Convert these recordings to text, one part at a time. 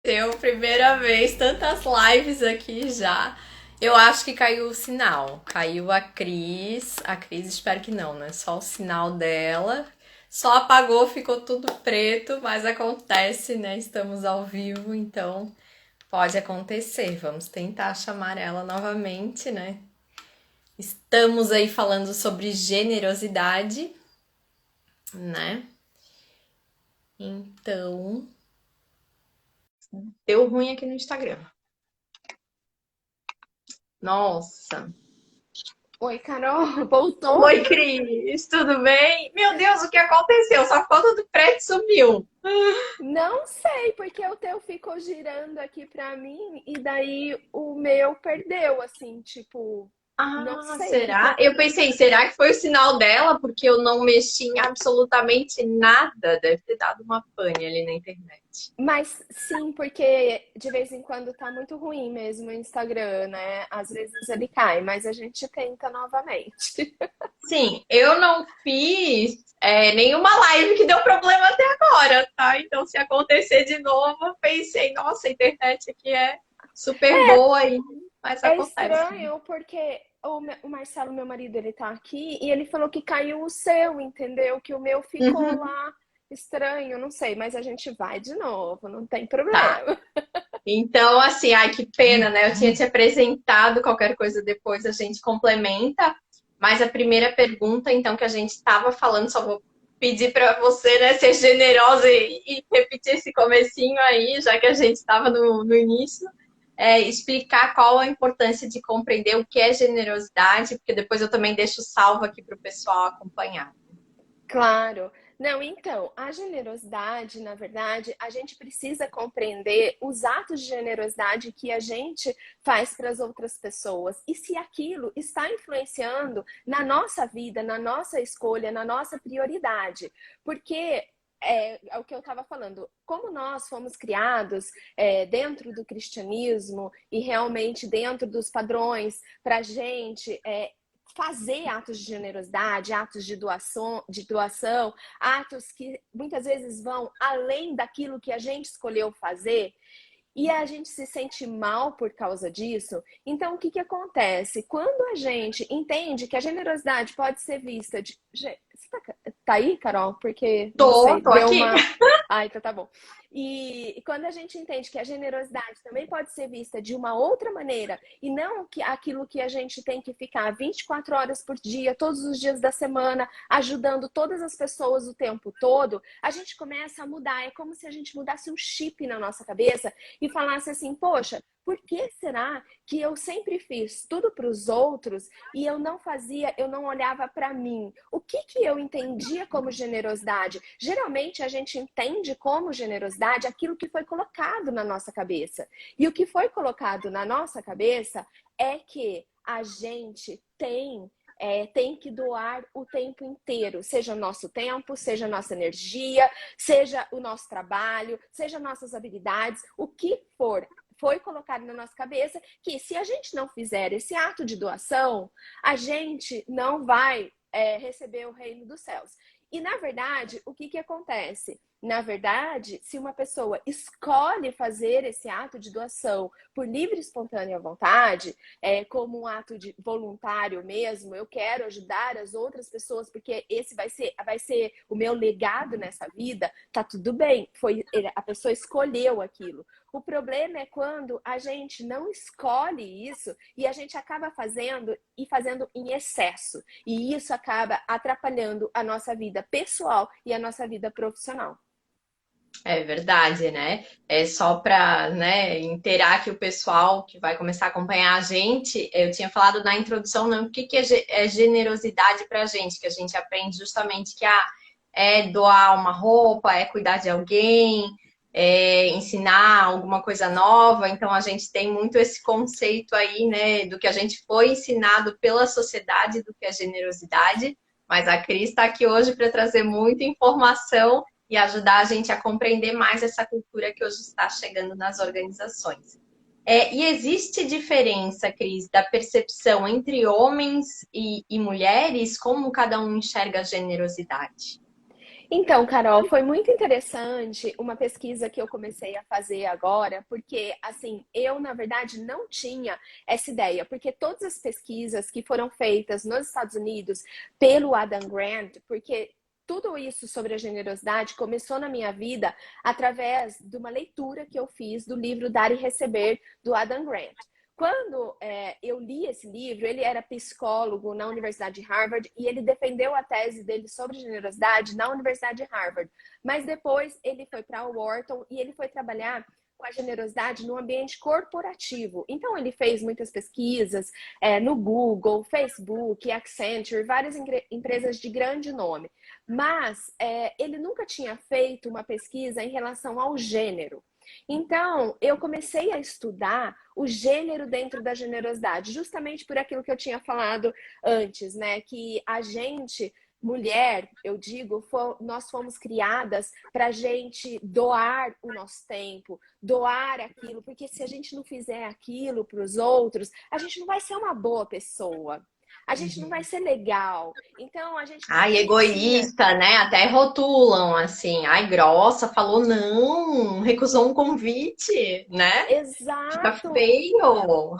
Eu, primeira vez, tantas lives aqui já. Eu acho que caiu o sinal. Caiu a Cris. A Cris, espero que não, né? Só o sinal dela. Só apagou, ficou tudo preto, mas acontece, né? Estamos ao vivo, então pode acontecer. Vamos tentar chamar ela novamente, né? Estamos aí falando sobre generosidade, né? Então, deu ruim aqui no Instagram. Nossa. Oi, Carol, voltou? Oi, Cris, tudo bem? Meu Deus, o que aconteceu? Só foto do prédio sumiu. Não sei, porque o teu ficou girando aqui pra mim e daí o meu perdeu, assim, tipo, não Ah, sei o que que será? Eu aconteceu. pensei, será que foi o sinal dela? Porque eu não mexi em absolutamente nada. Deve ter dado uma pane ali na internet. Mas sim, porque de vez em quando tá muito ruim mesmo o Instagram, né? Às vezes ele cai, mas a gente tenta novamente. Sim, eu não fiz nenhuma live que deu problema até agora, tá? Então, se acontecer de novo, eu pensei, nossa, a internet aqui é super boa aí, mas É acontece. estranho porque o Marcelo, meu marido, ele tá aqui e ele falou que caiu o seu, entendeu? Que o meu ficou Uhum, lá estranho, não sei, mas a gente vai de novo, não tem tá. problema. Então, assim, ai, que pena, né? Eu tinha te apresentado, qualquer coisa depois a gente complementa. Mas a primeira pergunta, então, que a gente estava falando, só vou pedir para você, né, ser generosa e repetir esse comecinho aí, já que a gente estava no início, explicar qual a importância de compreender o que é generosidade, porque depois eu também deixo salvo aqui para o pessoal acompanhar. Claro. Não, então, a generosidade, na verdade, a gente precisa compreender os atos de generosidade que a gente faz para as outras pessoas e se aquilo está influenciando na nossa vida, na nossa escolha, na nossa prioridade. Porque é o que eu estava falando, como nós fomos criados dentro do cristianismo e realmente dentro dos padrões para a gente fazer atos de generosidade, atos de doação, atos que muitas vezes vão além daquilo que a gente escolheu fazer, e a gente se sente mal por causa disso. Então, o que, que acontece? Quando a gente entende que a generosidade pode ser vista de. Você tá aí, Carol? Porque, não sei, Tô deu aqui. uma. Ah, então tá bom. E quando a gente entende que a generosidade também pode ser vista de uma outra maneira, e não que aquilo que a gente tem que ficar 24 horas por dia, todos os dias da semana, ajudando todas as pessoas o tempo todo, a gente começa a mudar. É como se a gente mudasse um chip na nossa cabeça e falasse assim: poxa, por que será que eu sempre fiz tudo para os outros e eu não fazia, eu não olhava para mim? O que que eu entendia como generosidade? Geralmente a gente entende como generosidade aquilo que foi colocado na nossa cabeça. E o que foi colocado na nossa cabeça é que a gente tem que doar o tempo inteiro, seja o nosso tempo, seja a nossa energia, seja o nosso trabalho, seja nossas habilidades, o que for. Foi colocado na nossa cabeça que se a gente não fizer esse ato de doação, a gente não vai receber o reino dos céus. E na verdade, o que, que acontece? Na verdade, se uma pessoa escolhe fazer esse ato de doação por livre e espontânea vontade, como um ato de voluntário mesmo, eu quero ajudar as outras pessoas porque esse vai ser o meu legado nessa vida, tá tudo bem, a pessoa escolheu aquilo. O problema é quando a gente não escolhe isso e a gente acaba fazendo e fazendo em excesso. E isso acaba atrapalhando a nossa vida pessoal e a nossa vida profissional. É verdade, né? É só para, né, inteirar que o pessoal que vai começar a acompanhar a gente, eu tinha falado na introdução, não, o que que é generosidade para a gente, que a gente aprende justamente que é doar uma roupa, é cuidar de alguém, é ensinar alguma coisa nova. Então a gente tem muito esse conceito aí, né, do que a gente foi ensinado pela sociedade do que é generosidade. Mas a Cris está aqui hoje para trazer muita informação e ajudar a gente a compreender mais essa cultura que hoje está chegando nas organizações. E existe diferença, Cris, da percepção entre homens e mulheres? Como cada um enxerga a generosidade? Então, Carol, foi muito interessante uma pesquisa que eu comecei a fazer agora, porque, assim, eu, na verdade, não tinha essa ideia, porque todas as pesquisas que foram feitas nos Estados Unidos pelo Adam Grant, porque tudo isso sobre a generosidade começou na minha vida através de uma leitura que eu fiz do livro Dar e Receber, do Adam Grant. Quando eu li esse livro, ele era psicólogo na Universidade de Harvard e ele defendeu a tese dele sobre generosidade na Universidade de Harvard. Mas depois ele foi para Wharton e ele foi trabalhar com a generosidade no ambiente corporativo. Então ele fez muitas pesquisas no Google, Facebook, Accenture, várias empresas de grande nome. Mas ele nunca tinha feito uma pesquisa em relação ao gênero. Então, eu comecei a estudar o gênero dentro da generosidade, justamente por aquilo que eu tinha falado antes, né? Que a gente, mulher, eu digo, nós fomos criadas para a gente doar o nosso tempo, doar aquilo, porque se a gente não fizer aquilo para os outros, a gente não vai ser uma boa pessoa. A gente não vai ser legal. Então, a gente Ai, precisa. egoísta, né? Até rotulam assim. Ai, grossa, falou não, recusou um convite, né? Fica Exato. feio.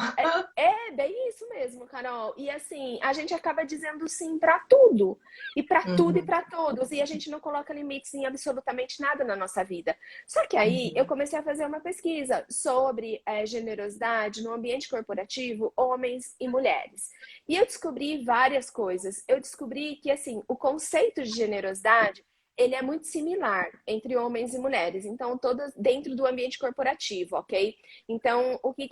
É bem isso mesmo, Carol. E assim, a gente acaba dizendo sim para tudo. E para tudo e Uhum, para todos. E a gente não coloca limites em absolutamente nada na nossa vida. Só que aí eu uhum. comecei a fazer uma pesquisa sobre generosidade no ambiente corporativo, homens e mulheres. E eu descobri várias coisas. Eu descobri que assim, o conceito de generosidade ele é muito similar entre homens e mulheres, então todas dentro do ambiente corporativo, ok? Então, o que,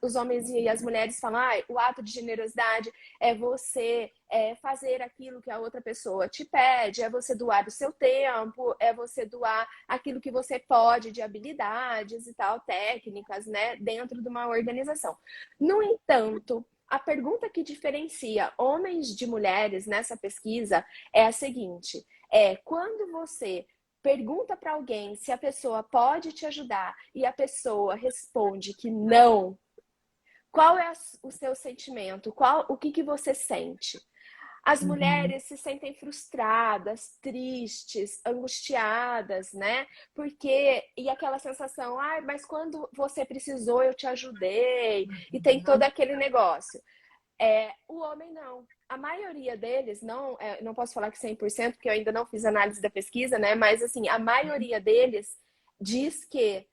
os homens e as mulheres falam? Ah, o ato de generosidade é você fazer aquilo que a outra pessoa te pede, é você doar o seu tempo, é você doar aquilo que você pode de habilidades e tal, técnicas, né, dentro de uma organização. No entanto, a pergunta que diferencia homens de mulheres nessa pesquisa é a seguinte: quando você pergunta para alguém se a pessoa pode te ajudar e a pessoa responde que não, qual é o seu sentimento? O que você sente? As Uhum. mulheres se sentem frustradas, tristes, angustiadas, né? Porque, e aquela sensação, ai, mas quando você precisou, eu te ajudei, e tem todo Uhum. aquele negócio. O homem não. A maioria deles, não posso falar que 100%, porque eu ainda não fiz análise da pesquisa, né? Mas, assim, a maioria deles diz que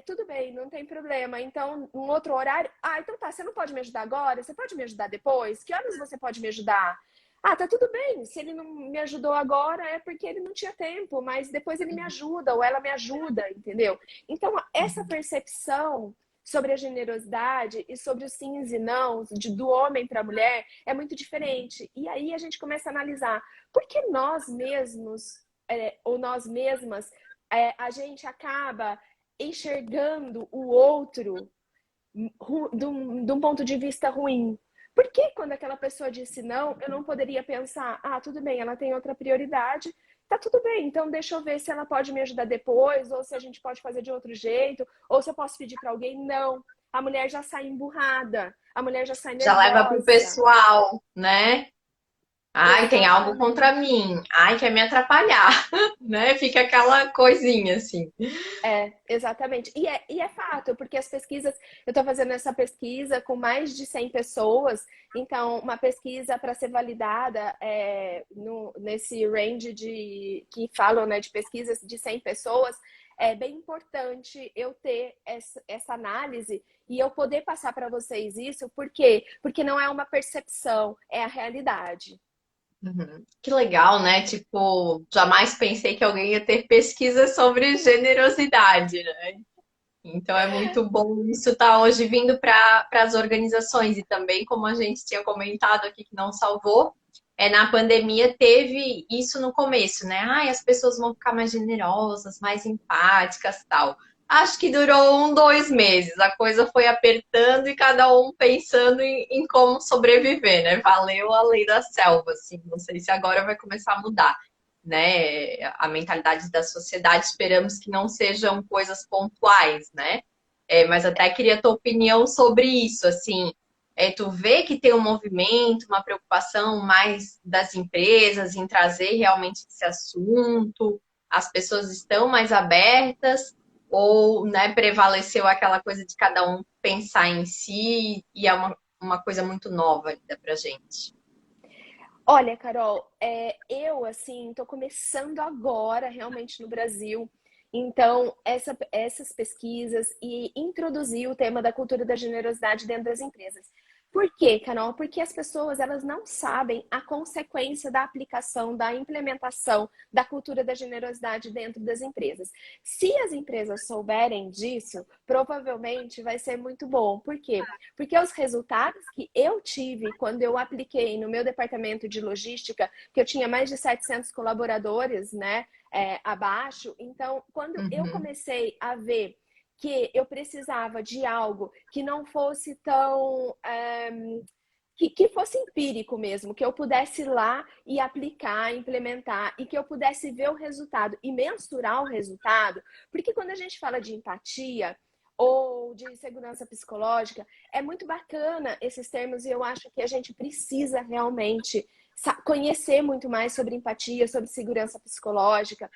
tudo bem, não tem problema. Então, um outro horário. Ah, então tá, você não pode me ajudar agora? Você pode me ajudar depois? Que horas você pode me ajudar? Ah, tá tudo bem. Se ele não me ajudou agora, é porque ele não tinha tempo, mas depois ele me ajuda ou ela me ajuda, entendeu? Então, essa percepção sobre a generosidade e sobre os sims e nãos do homem para a mulher é muito diferente. E aí a gente começa a analisar por que nós mesmos ou nós mesmas a gente acaba enxergando o outro de um ponto de vista ruim. Por que quando aquela pessoa disse não, eu não poderia pensar, ah, tudo bem, ela tem outra prioridade, tá tudo bem, então deixa eu ver se ela pode me ajudar depois, ou se a gente pode fazer de outro jeito, ou se eu posso pedir para alguém. Não. A mulher já sai emburrada, a mulher já sai Já leva pro nervosa. pessoal, né? Ai, tem algo contra Exatamente. mim. Ai, quer me atrapalhar, né? Fica aquela coisinha assim. Exatamente. E é fato, porque as pesquisas, eu estou fazendo essa pesquisa com mais de 100 pessoas, então, uma pesquisa para ser validada nesse range que falam, né, de pesquisas de 100 pessoas, é bem importante eu ter essa análise e eu poder passar para vocês isso, por quê? Porque não é uma percepção, é a realidade. Uhum. Que legal, né? Tipo, jamais pensei que alguém ia ter pesquisa sobre generosidade, né? Então é muito bom isso estar hoje vindo para as organizações e também, como a gente tinha comentado aqui que não salvou, na pandemia teve isso no começo, né? Ai, as pessoas vão ficar mais generosas, mais empáticas, tal. Acho que durou 2 meses. A coisa foi apertando e cada um pensando em como sobreviver, né? Valeu a lei da selva, assim. Não sei se agora vai começar a mudar, né? A mentalidade da sociedade. Esperamos que não sejam coisas pontuais, né? Mas até queria a tua opinião sobre isso, assim. tu vê que tem um movimento, uma preocupação mais das empresas em trazer realmente esse assunto? As pessoas estão mais abertas? Ou, né, prevaleceu aquela coisa de cada um pensar em si e é uma coisa muito nova ainda pra gente? Olha, Carol, eu, assim, tô começando agora, realmente, no Brasil. Então, essas pesquisas e introduzir o tema da cultura da generosidade dentro das empresas. Por quê, Carol? Porque as pessoas, elas não sabem a consequência da aplicação, da implementação da cultura da generosidade dentro das empresas. Se as empresas souberem disso, provavelmente vai ser muito bom. Por quê? Porque os resultados que eu tive quando eu apliquei no meu departamento de logística, que eu tinha mais de 700 colaboradores, né, abaixo. Então, quando eu Uhum. comecei a ver que eu precisava de algo que não fosse tão que fosse empírico mesmo, que eu pudesse ir lá e aplicar, implementar, e que eu pudesse ver o resultado e mensurar o resultado, porque quando a gente fala de empatia ou de segurança psicológica, é muito bacana esses termos e eu acho que a gente precisa realmente conhecer muito mais sobre empatia, sobre segurança psicológica.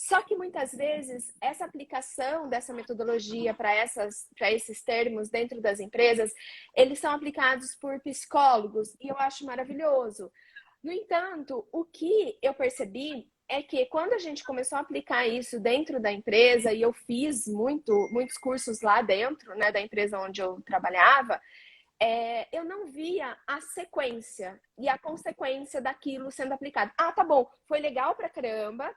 Só que muitas vezes essa aplicação dessa metodologia para esses termos dentro das empresas, eles são aplicados por psicólogos e eu acho maravilhoso. No entanto, o que eu percebi é que quando a gente começou a aplicar isso dentro da empresa, e eu fiz muitos cursos lá dentro, né, da empresa onde eu trabalhava, eu não via a sequência e a consequência daquilo sendo aplicado. Ah, tá bom, foi legal pra caramba.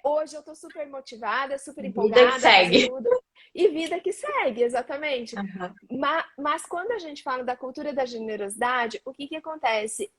Hoje eu tô super motivada, super Vida que empolgada a fazer segue. tudo. E vida que segue, exatamente. Uhum. Mas quando a gente fala da cultura da generosidade, o que acontece?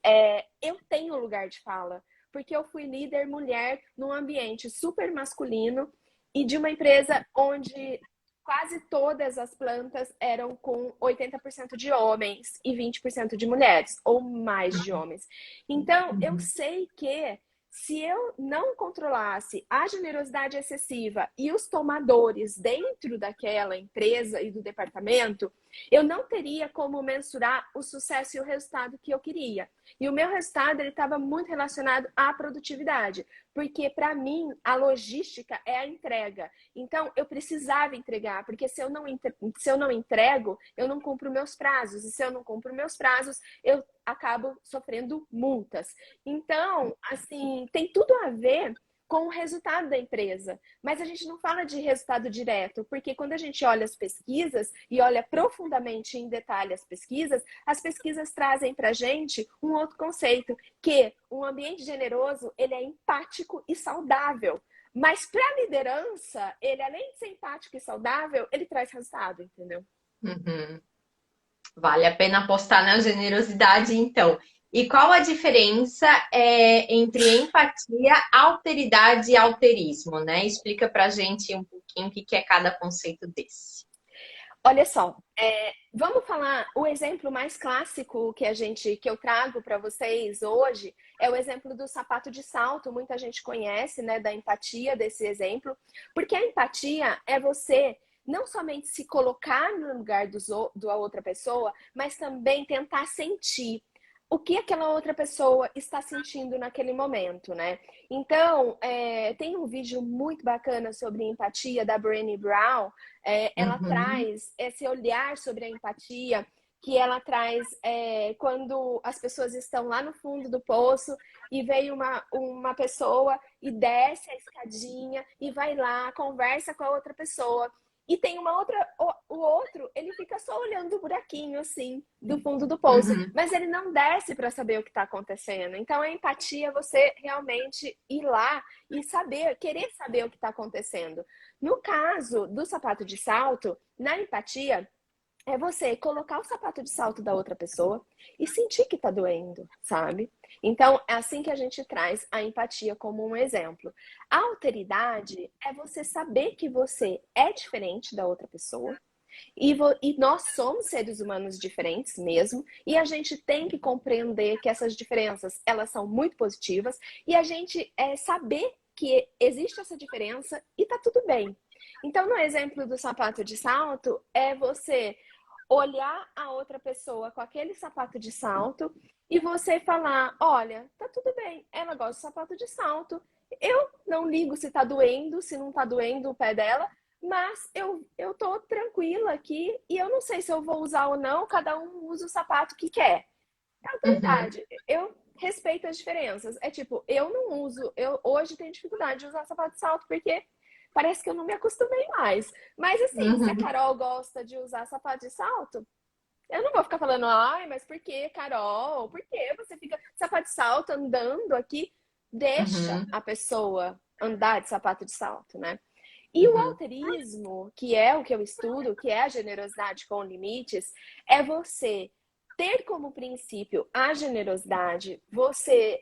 Eu tenho lugar de fala, porque eu fui líder mulher num ambiente super masculino e de uma empresa onde quase todas as plantas eram com 80% de homens e 20% de mulheres, ou mais de homens. Então, eu Uhum. sei que se eu não controlasse a generosidade excessiva e os tomadores dentro daquela empresa e do departamento, eu não teria como mensurar o sucesso e o resultado que eu queria. E o meu resultado ele estava muito relacionado à produtividade, porque para mim a logística é a entrega. Então eu precisava entregar, porque se eu não entrego, eu não cumpro meus prazos. E se eu não cumpro meus prazos, eu acabo sofrendo multas. Então, assim, tem tudo a ver com o resultado da empresa. Mas a gente não fala de resultado direto, porque quando a gente olha as pesquisas e olha profundamente em detalhe as pesquisas trazem para a gente um outro conceito, que um ambiente generoso, ele é empático e saudável. Mas para a liderança, ele além de ser empático e saudável, ele traz resultado, entendeu? Uhum. Vale a pena apostar na generosidade, então. E qual a diferença entre empatia, alteridade e alterismo, né? Explica pra gente um pouquinho o que é cada conceito desse. Olha só, vamos falar o exemplo mais clássico que eu trago para vocês hoje é o exemplo do sapato de salto. Muita gente conhece, né, da empatia desse exemplo, porque a empatia é você não somente se colocar no lugar da outra pessoa, mas também tentar sentir o que aquela outra pessoa está sentindo naquele momento, né? Então, tem um vídeo muito bacana sobre empatia da Brené Brown. Ela Uhum. traz esse olhar sobre a empatia que ela traz quando as pessoas estão lá no fundo do poço e veio uma pessoa e desce a escadinha e vai lá, conversa com a outra pessoa. E tem uma outra, o outro, ele fica só olhando o buraquinho assim, do fundo do poço, Uhum. mas ele não desce para saber o que está acontecendo. Então a empatia é você realmente ir lá e saber, querer saber o que está acontecendo. No caso do sapato de salto, na empatia, é você colocar o sapato de salto da outra pessoa e sentir que tá doendo, sabe? Então, é assim que a gente traz a empatia como um exemplo. A alteridade é você saber que você é diferente da outra pessoa e nós somos seres humanos diferentes mesmo, e a gente tem que compreender que essas diferenças, elas são muito positivas, e a gente saber que existe essa diferença e tá tudo bem. Então, no exemplo do sapato de salto, é você olhar a outra pessoa com aquele sapato de salto e você falar, olha, tá tudo bem, ela gosta de sapato de salto, eu não ligo se tá doendo, se não tá doendo o pé dela, mas eu tô tranquila aqui e eu não sei se eu vou usar ou não, cada um usa o sapato que quer. É a Uhum, verdade. Eu respeito as diferenças. É tipo, eu não uso, eu hoje tenho dificuldade de usar sapato de salto porque parece que eu não me acostumei mais. Mas assim, se a uhum, Carol gosta de usar sapato de salto, eu não vou ficar falando, ai, mas por que, Carol? Por que você fica de sapato de salto andando aqui? Deixa uhum, a pessoa andar de sapato de salto, né? E o uhum, alterismo, que é o que eu estudo, que é a generosidade com limites, é você ter como princípio a generosidade, você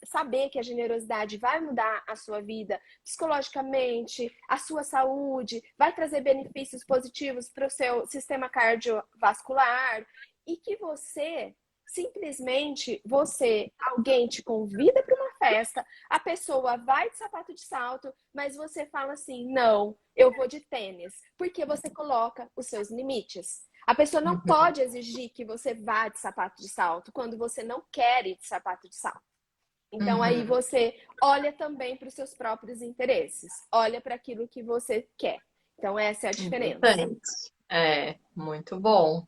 saber que a generosidade vai mudar a sua vida psicologicamente, a sua saúde, vai trazer benefícios positivos para o seu sistema cardiovascular e que você simplesmente alguém te convida para uma festa, a pessoa vai de sapato de salto, mas você fala assim: não, eu vou de tênis, porque você coloca os seus limites. A pessoa não uhum, pode exigir que você vá de sapato de salto quando você não quer ir de sapato de salto. Então aí uhum. você olha também para os seus próprios interesses, olha para aquilo que você quer. Então essa é a diferença. Importante. É, muito bom.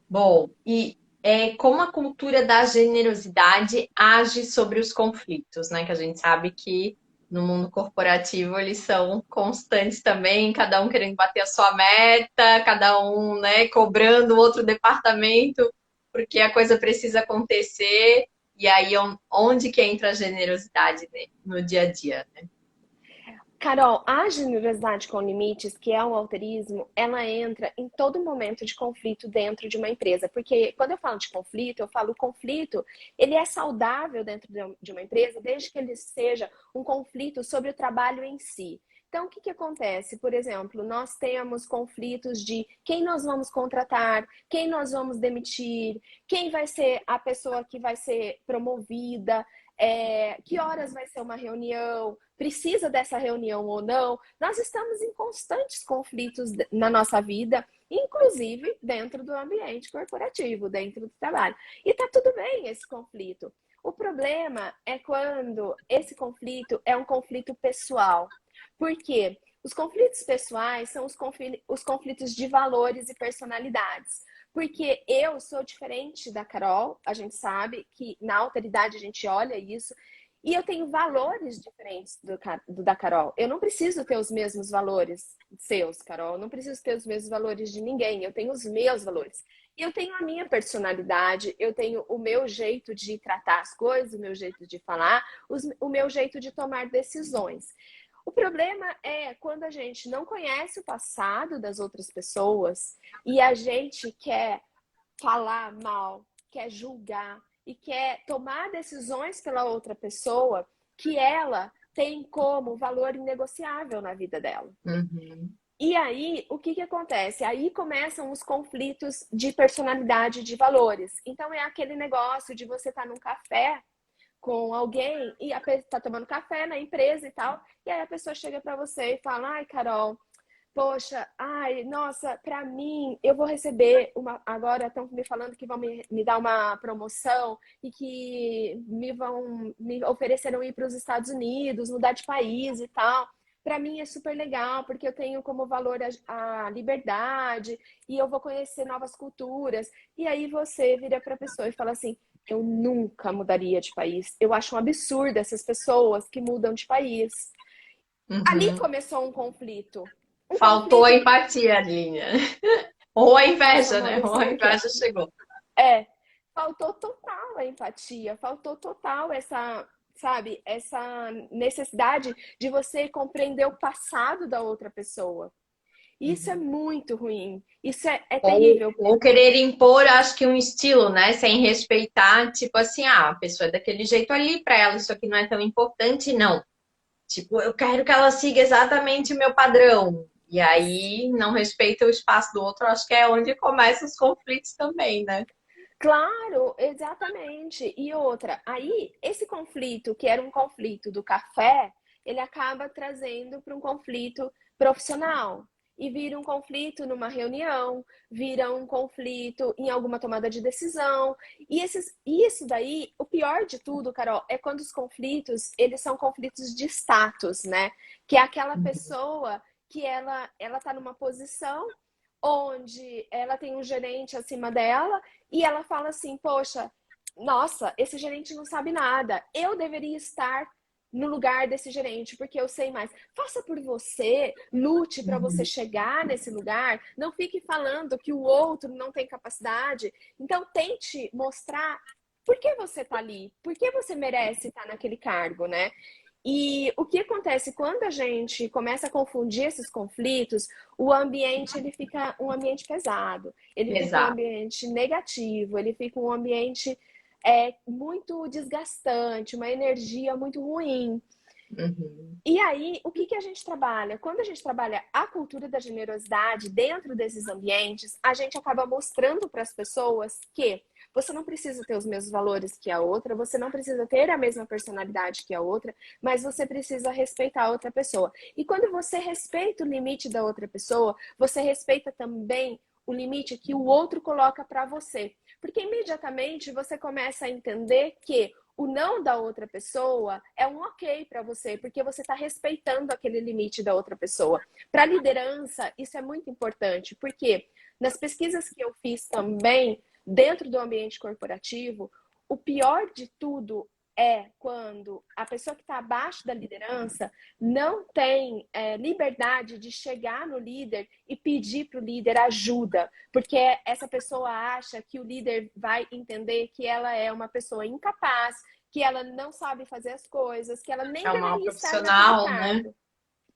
Bom, e como a cultura da generosidade age sobre os conflitos, né? Que a gente sabe que no mundo corporativo eles são constantes também, cada um querendo bater a sua meta, cada um, né, cobrando o outro departamento, porque a coisa precisa acontecer. E aí, onde que entra a generosidade, né, no dia a dia, né? Carol, a generosidade com limites, que é o alterismo, ela entra em todo momento de conflito dentro de uma empresa. Porque quando eu falo de conflito, eu falo conflito, ele é saudável dentro de uma empresa, desde que ele seja um conflito sobre o trabalho em si. Então, o que, que acontece? Por exemplo, nós temos conflitos de quem nós vamos contratar, quem nós vamos demitir, quem vai ser a pessoa que vai ser promovida, que horas vai ser uma reunião, precisa dessa reunião ou não. Nós estamos em constantes conflitos na nossa vida, inclusive dentro do ambiente corporativo, dentro do trabalho. E tá tudo bem esse conflito. O problema é quando esse conflito é um conflito pessoal. Por quê? Os conflitos pessoais são os conflitos de valores e personalidades. Porque eu sou diferente da Carol, a gente sabe que na alteridade a gente olha isso, e eu tenho valores diferentes do da Carol. Eu não preciso ter os mesmos valores seus, Carol. Eu não preciso ter os mesmos valores de ninguém. Eu tenho os meus valores. E eu tenho a minha personalidade, eu tenho o meu jeito de tratar as coisas, o meu jeito de falar, o meu jeito de tomar decisões. O problema é quando a gente não conhece o passado das outras pessoas e a gente quer falar mal, quer julgar e quer tomar decisões pela outra pessoa que ela tem como valor inegociável na vida dela. Uhum. E aí, o que que acontece? Aí começam os conflitos de personalidade, de valores. Então, é aquele negócio de você estar num café com alguém e tá tomando café na empresa e tal, e aí a pessoa chega para você e fala: ai, Carol, poxa, ai, nossa, para mim, eu vou receber uma. Agora estão me falando que vão me dar uma promoção e que me ofereceram ir para os Estados Unidos, mudar de país e tal. Para mim é super legal, porque eu tenho como valor a liberdade e eu vou conhecer novas culturas. E aí você vira para a pessoa e fala assim: eu nunca mudaria de país. Eu acho um absurdo essas pessoas que mudam de país. Ali Uhum. começou um conflito. Um Faltou a conflito. empatia ali, né? Ou a Nossa, inveja, né? amor, Ou a sabe o que é? inveja chegou. É, faltou total a empatia, faltou total essa, sabe, essa necessidade de você compreender o passado da outra pessoa. Isso é Uhum. muito ruim. Isso é Ou, terrível. ou querer impor, acho que um estilo, né? Sem respeitar, tipo assim, a pessoa é daquele jeito ali, para ela isso aqui não é tão importante, não. Tipo, eu quero que ela siga exatamente o meu padrão. E aí não respeita o espaço do outro, acho que é onde começam os conflitos também, né? Claro, exatamente. E outra, aí esse conflito, que era um conflito do café, ele acaba trazendo para um conflito profissional. e vira um conflito numa reunião, vira um conflito em alguma tomada de decisão. E isso daí, o pior de tudo, Carol, é quando os conflitos, eles são conflitos de status, né? Que é aquela pessoa que ela tá numa posição onde ela tem um gerente acima dela e ela fala assim, poxa, nossa, esse gerente não sabe nada. Eu deveria estar no lugar desse gerente, porque eu sei mais. Faça por você, lute para você Uhum. chegar nesse lugar. Não fique falando que o outro não tem capacidade. Então, tente mostrar por que você está ali, por que você merece estar naquele cargo, né? E o que acontece quando a gente começa a confundir esses conflitos, o ambiente ele fica um ambiente pesado, ele fica um Exato. ambiente negativo, ele fica um ambiente muito desgastante, uma energia muito ruim. Uhum. E aí, o que a gente trabalha? Quando a gente trabalha a cultura da generosidade dentro desses ambientes, a gente acaba mostrando para as pessoas que você não precisa ter os mesmos valores que a outra, você não precisa ter a mesma personalidade que a outra, mas você precisa respeitar a outra pessoa. E quando você respeita o limite da outra pessoa, você respeita também o limite que o outro coloca para você. Porque imediatamente você começa a entender que o não da outra pessoa é um ok para você, porque você está respeitando aquele limite da outra pessoa. Para a liderança, isso é muito importante, porque nas pesquisas que eu fiz também, dentro do ambiente corporativo, o pior de tudo é quando a pessoa que está abaixo da liderança não tem liberdade de chegar no líder e pedir para o líder ajuda, porque essa pessoa acha que o líder vai entender que ela é uma pessoa incapaz, que ela não sabe fazer as coisas, que ela nem É um mal deveria estar naquele profissional, né? cargo.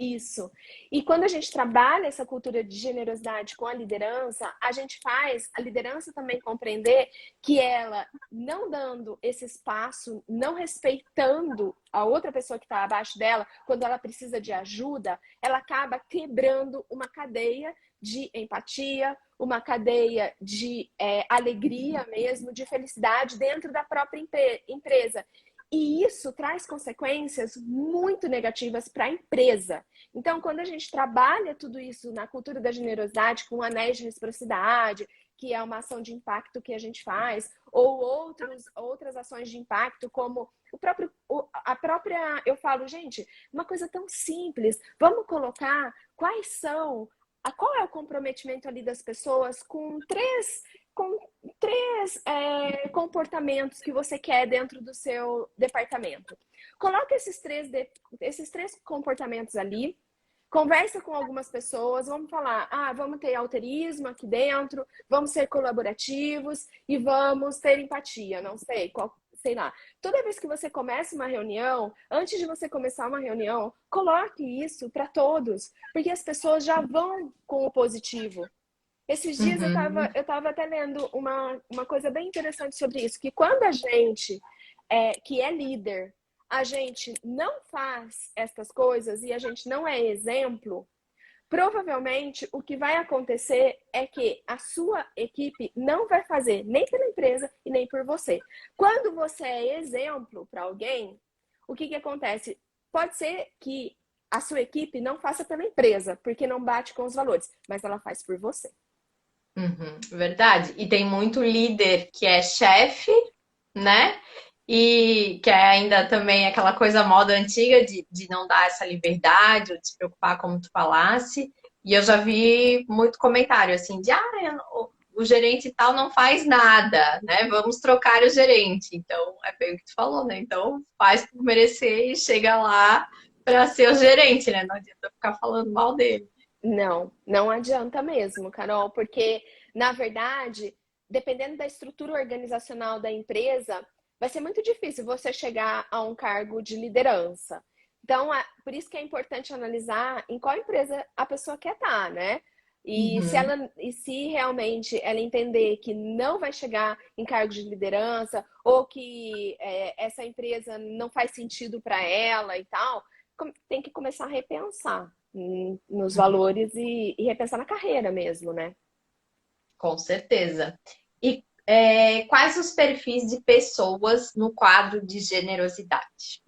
Isso. E quando a gente trabalha essa cultura de generosidade com a liderança, a gente faz a liderança também compreender que ela, não dando esse espaço, não respeitando a outra pessoa que está abaixo dela, quando ela precisa de ajuda, ela acaba quebrando uma cadeia de empatia, uma cadeia de alegria mesmo, de felicidade dentro da própria empresa. E isso traz consequências muito negativas para a empresa. Então, quando a gente trabalha tudo isso na cultura da generosidade, com anéis de reciprocidade, que é uma ação de impacto que a gente faz, ou outras ações de impacto, como a própria. Eu falo, gente, uma coisa tão simples, vamos colocar qual é o comprometimento ali das pessoas com três comportamentos que você quer dentro do seu departamento. Coloque esses três comportamentos ali, conversa com algumas pessoas, vamos falar, vamos ter alterismo aqui dentro, vamos ser colaborativos e vamos ter empatia, não sei, sei lá. Toda vez que você começa uma reunião, antes de você começar uma reunião, coloque isso para todos, porque as pessoas já vão com o positivo. Esses dias Uhum. eu tava até lendo uma coisa bem interessante sobre isso, que quando a gente que é líder, a gente não faz essas coisas e a gente não é exemplo, provavelmente o que vai acontecer é que a sua equipe não vai fazer nem pela empresa e nem por você. Quando você é exemplo para alguém, o que acontece? Pode ser que a sua equipe não faça pela empresa, porque não bate com os valores, mas ela faz por você. Uhum. Verdade. E tem muito líder que é chefe, né? E que é ainda também aquela coisa moda antiga de não dar essa liberdade, ou de se preocupar como tu falasse. E eu já vi muito comentário assim de o gerente tal não faz nada, né? Vamos trocar o gerente. Então, é bem o que tu falou, né? Então, faz por merecer e chega lá para ser o gerente, né? Não adianta ficar falando mal dele. Não, não adianta mesmo, Carol, porque, na verdade, dependendo da estrutura organizacional da empresa, vai ser muito difícil você chegar a um cargo de liderança. Então, por isso que é importante analisar em qual empresa a pessoa quer estar, né? Uhum. E se realmente ela entender que não vai chegar em cargo de liderança ou que essa empresa não faz sentido para ela e tal, tem que começar a repensar nos valores e repensar na carreira mesmo, né? Com certeza. E quais os perfis de pessoas no quadro de generosidade?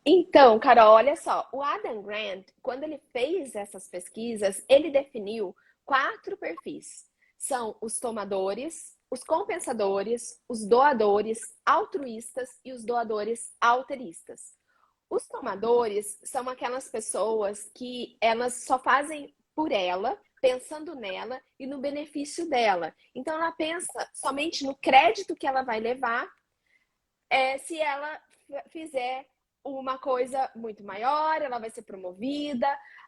Então, Carol, olha só, o Adam Grant, quando ele fez essas pesquisas, ele definiu 4 perfis. São os tomadores, os compensadores, os doadores altruístas e os doadores alteristas. Os tomadores são aquelas pessoas que elas só fazem por ela, pensando nela e no benefício dela. Então ela pensa somente no crédito que ela vai levar se ela fizer uma coisa muito maior, ela vai ser promovida.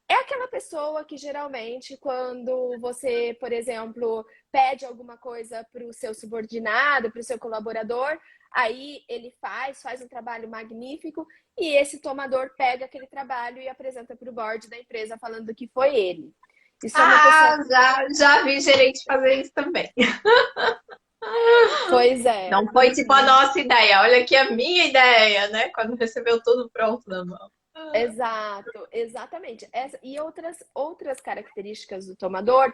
É aquela pessoa que geralmente, quando você, por exemplo, pede alguma coisa para o seu subordinado, para o seu colaborador, aí ele faz um trabalho magnífico e esse tomador pega aquele trabalho e apresenta para o board da empresa falando que foi ele. Isso é uma pessoa. Ah, já vi gerente fazer isso também. Pois é. Não foi tipo a nossa ideia, olha aqui a minha ideia, né? Quando recebeu tudo pronto na mão. Exato, exatamente. E outras características do tomador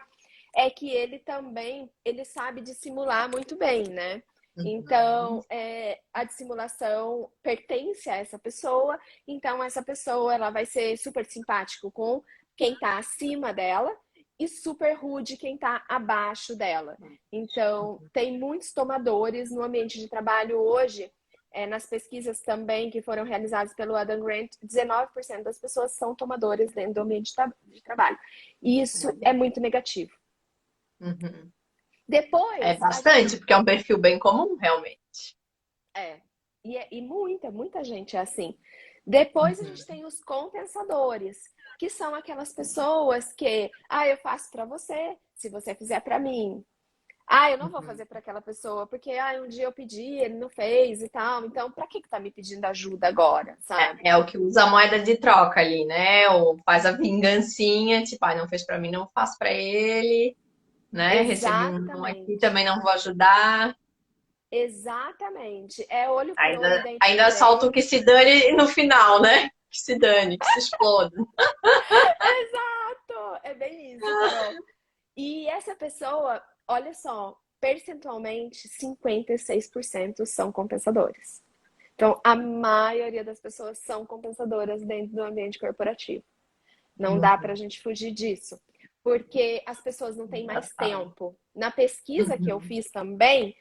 é que ele também ele sabe dissimular muito bem, né? Uhum. Então, a dissimulação pertence a essa pessoa, então essa pessoa ela vai ser super simpático com quem está acima dela e super rude quem está abaixo dela. Então, tem muitos tomadores no ambiente de trabalho hoje nas pesquisas também que foram realizadas pelo Adam Grant, 19% das pessoas são tomadores dentro do ambiente de trabalho. E isso é muito negativo. Uhum. É Depois, a gente. bastante, porque é um perfil bem comum, realmente. É. E muita gente é assim. Depois a gente Uhum. tem os compensadores, que são aquelas pessoas que, eu faço para você, se você fizer para mim. Eu não vou Uhum. fazer para aquela pessoa, porque um dia eu pedi, ele não fez e tal. Então, para que tá me pedindo ajuda agora, sabe? É o que usa a moeda de troca ali, né? Ou faz a vingancinha, tipo, não fez pra mim, não faço pra ele, né? Recebi um não aqui, Exatamente. também não vou ajudar. Exatamente. É olho por olho, dente por Ainda solta o que dente. se dane no final, né? Que se dane, que se exploda. Exato! É bem isso, Carol. E essa pessoa, olha só, percentualmente, 56% são compensadores. Então, a maioria das pessoas são compensadoras dentro do ambiente corporativo. Não dá para a Uhum. gente fugir disso. Porque as pessoas não têm mais Engraçado. tempo. Na pesquisa que eu Uhum. fiz também,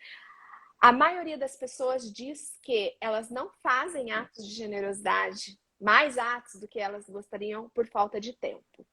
a maioria das pessoas diz que elas não fazem atos de generosidade, mais atos do que elas gostariam por falta de tempo.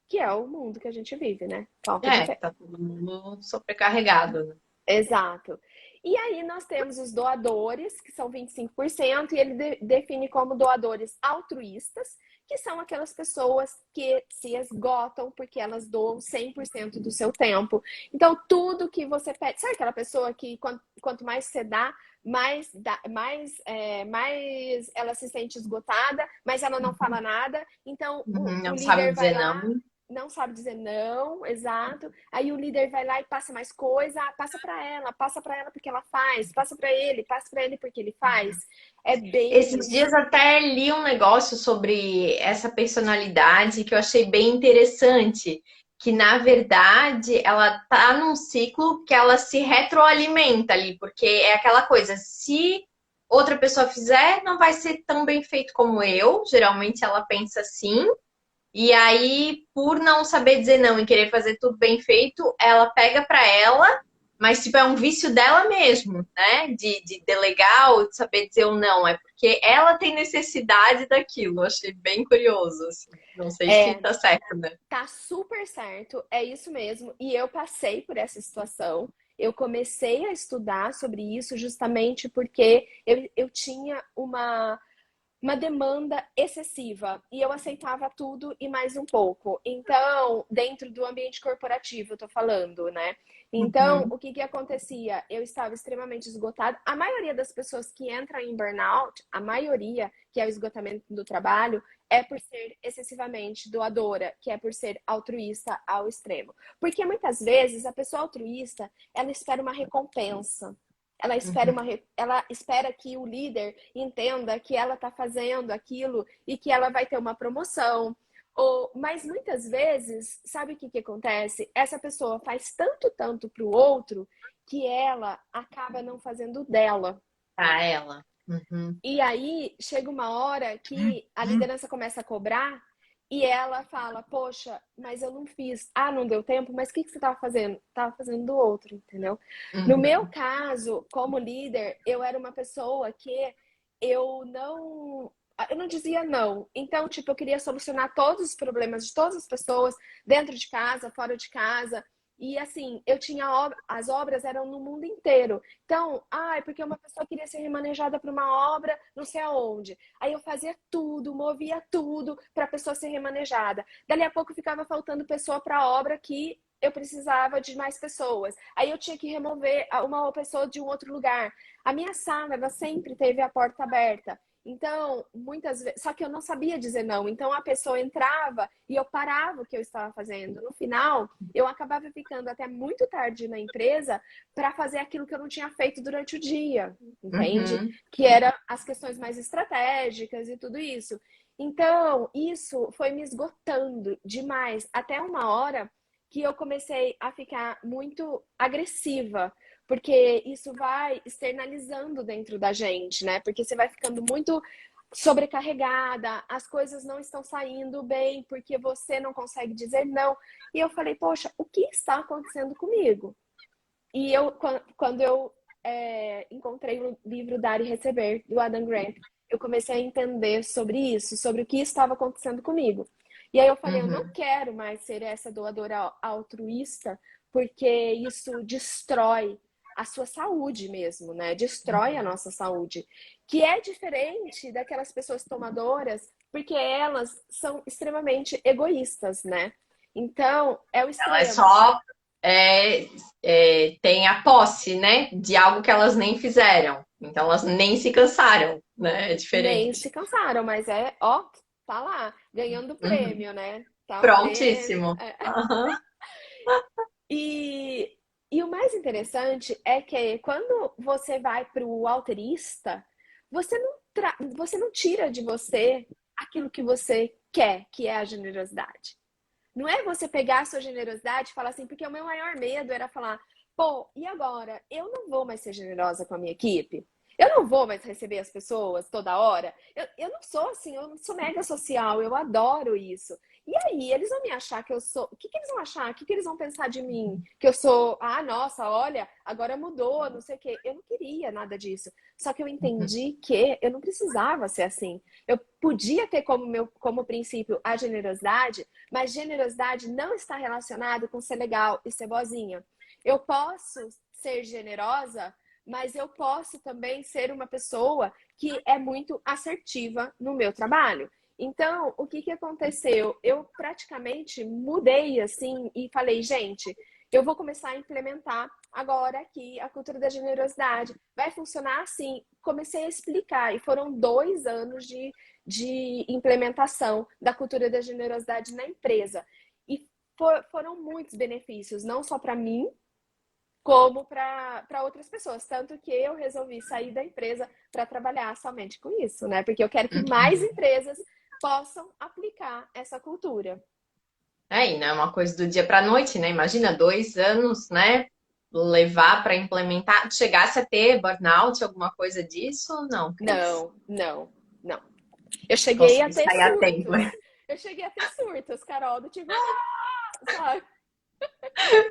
Que é o mundo que a gente vive, né? Falta de tempo. Tá todo mundo sobrecarregado, né? Exato. E aí nós temos os doadores, que são 25%, e ele define como doadores altruístas, que são aquelas pessoas que se esgotam porque elas doam 100% do seu tempo. Então, tudo que você pede... Sabe aquela pessoa que quanto mais você dá, mais ela se sente esgotada, mas ela não fala nada. Então, Uhum. o Não sabe líder vai dizer lá, não. não sabe dizer não, exato. Aí o líder vai lá e passa mais coisa, passa para ela porque ela faz, passa para ele porque ele faz. É bem Esses isso. dias até li um negócio sobre essa personalidade que eu achei bem interessante, que na verdade ela tá num ciclo que ela se retroalimenta ali, porque é aquela coisa, se outra pessoa fizer, não vai ser tão bem feito como eu, geralmente ela pensa assim, e aí por não saber dizer não e querer fazer tudo bem feito, ela pega pra ela, mas tipo, é um vício dela mesmo, né? De delegar ou de saber dizer ou não. É porque ela tem necessidade daquilo. Eu achei bem curioso, assim. Não sei se É, tá certo, né? tá super certo, é isso mesmo. E eu passei por essa situação. Eu comecei a estudar sobre isso justamente porque eu tinha uma demanda excessiva e eu aceitava tudo e mais um pouco. Então, dentro do ambiente corporativo, eu tô falando, né? Então, Uhum. o que que acontecia? Eu estava extremamente esgotada. A maioria das pessoas que entram em burnout, a maioria, que é o esgotamento do trabalho, é por ser excessivamente doadora, que é por ser altruísta ao extremo. Porque muitas vezes a pessoa altruísta, ela espera uma recompensa. Uhum. Ela espera que o líder entenda que ela está fazendo aquilo e que ela vai ter uma promoção. Mas muitas vezes, sabe o que acontece? Essa pessoa faz tanto para o outro que ela acaba não fazendo dela. Pra ela. Uhum. E aí chega uma hora que a liderança começa a cobrar e ela fala: Poxa, mas eu não fiz. Ah, não deu tempo, mas o que você estava fazendo? Estava fazendo do outro, entendeu? No meu Uhum. caso, como líder, eu era uma pessoa que eu não. Eu não dizia não. Então, tipo, eu queria solucionar todos os problemas de todas as pessoas, dentro de casa, fora de casa. E assim, eu tinha as obras eram no mundo inteiro. Então, porque uma pessoa queria ser remanejada para uma obra, não sei aonde. Aí eu fazia tudo, movia tudo para a pessoa ser remanejada. Dali a pouco ficava faltando pessoa para a obra que eu precisava de mais pessoas. Aí eu tinha que remover uma pessoa de um outro lugar. A minha sala, ela sempre teve a porta aberta. Então, muitas vezes, só que eu não sabia dizer não. Então a pessoa entrava e eu parava o que eu estava fazendo. No final, eu acabava ficando até muito tarde na empresa para fazer aquilo que eu não tinha feito durante o dia, entende? Uhum. Que era as questões mais estratégicas e tudo isso. Então, isso foi me esgotando demais, até uma hora que eu comecei a ficar muito agressiva, porque isso vai externalizando dentro da gente, né? Porque você vai ficando muito sobrecarregada, as coisas não estão saindo bem porque você não consegue dizer não. E eu falei, poxa, o que está acontecendo comigo? E eu, quando eu encontrei o livro Dar e Receber, do Adam Grant, eu comecei a entender sobre isso, sobre o que estava acontecendo comigo. E aí eu falei, eu não Uhum. quero mais ser essa doadora altruísta, porque isso destrói a sua saúde mesmo, né? Destrói a Uhum. nossa saúde. Que é diferente daquelas pessoas tomadoras, porque elas são extremamente egoístas, né? Então, é o Ela é extremo. só tem a posse, né, de algo que elas nem fizeram. Então elas nem se cansaram, né? É Nem se diferente. cansaram, mas ó, tá lá, ganhando Uhum. prêmio, né? Tá o prêmio. Prontíssimo. Aham. E, e o mais interessante é que quando você vai para o alterista, você não tira de você aquilo que você quer, que é a generosidade. Não é você pegar a sua generosidade e falar assim, porque o meu maior medo era falar, pô, e agora? Eu não vou mais ser generosa com a minha equipe? Eu não vou mais receber as pessoas toda hora? Eu não sou assim, eu não sou mega social, eu adoro isso. E aí, eles vão me achar que eu sou. O que, que eles vão achar? O que, que eles vão pensar de mim? Que eu sou. Ah, nossa, olha, agora mudou, não sei o quê. Eu não queria nada disso. Só que eu Uhum. entendi que eu não precisava ser assim. Eu podia ter como princípio a generosidade, mas generosidade não está relacionado com ser legal e ser boazinha. Eu posso ser generosa, mas eu posso também ser uma pessoa que é muito assertiva no meu trabalho. Então, o que aconteceu? Eu praticamente mudei assim e falei, gente, eu vou começar a implementar agora aqui a cultura da generosidade. Vai funcionar assim. Comecei a explicar e foram 2 anos de implementação da cultura da generosidade na empresa. E foram muitos benefícios, não só para mim, como para outras pessoas. Tanto que eu resolvi sair da empresa para trabalhar somente com isso, né? Porque eu quero que mais empresas possam aplicar essa cultura. E não é uma coisa do dia para a noite, né? Imagina 2 anos, né? Levar para implementar. Chegasse a ter burnout, alguma coisa disso? Não, Cris. Não, não, não. Eu cheguei a Consegui ter sair a tempo. surtos. Eu cheguei a ter surtos, Carol, do tipo, sabe?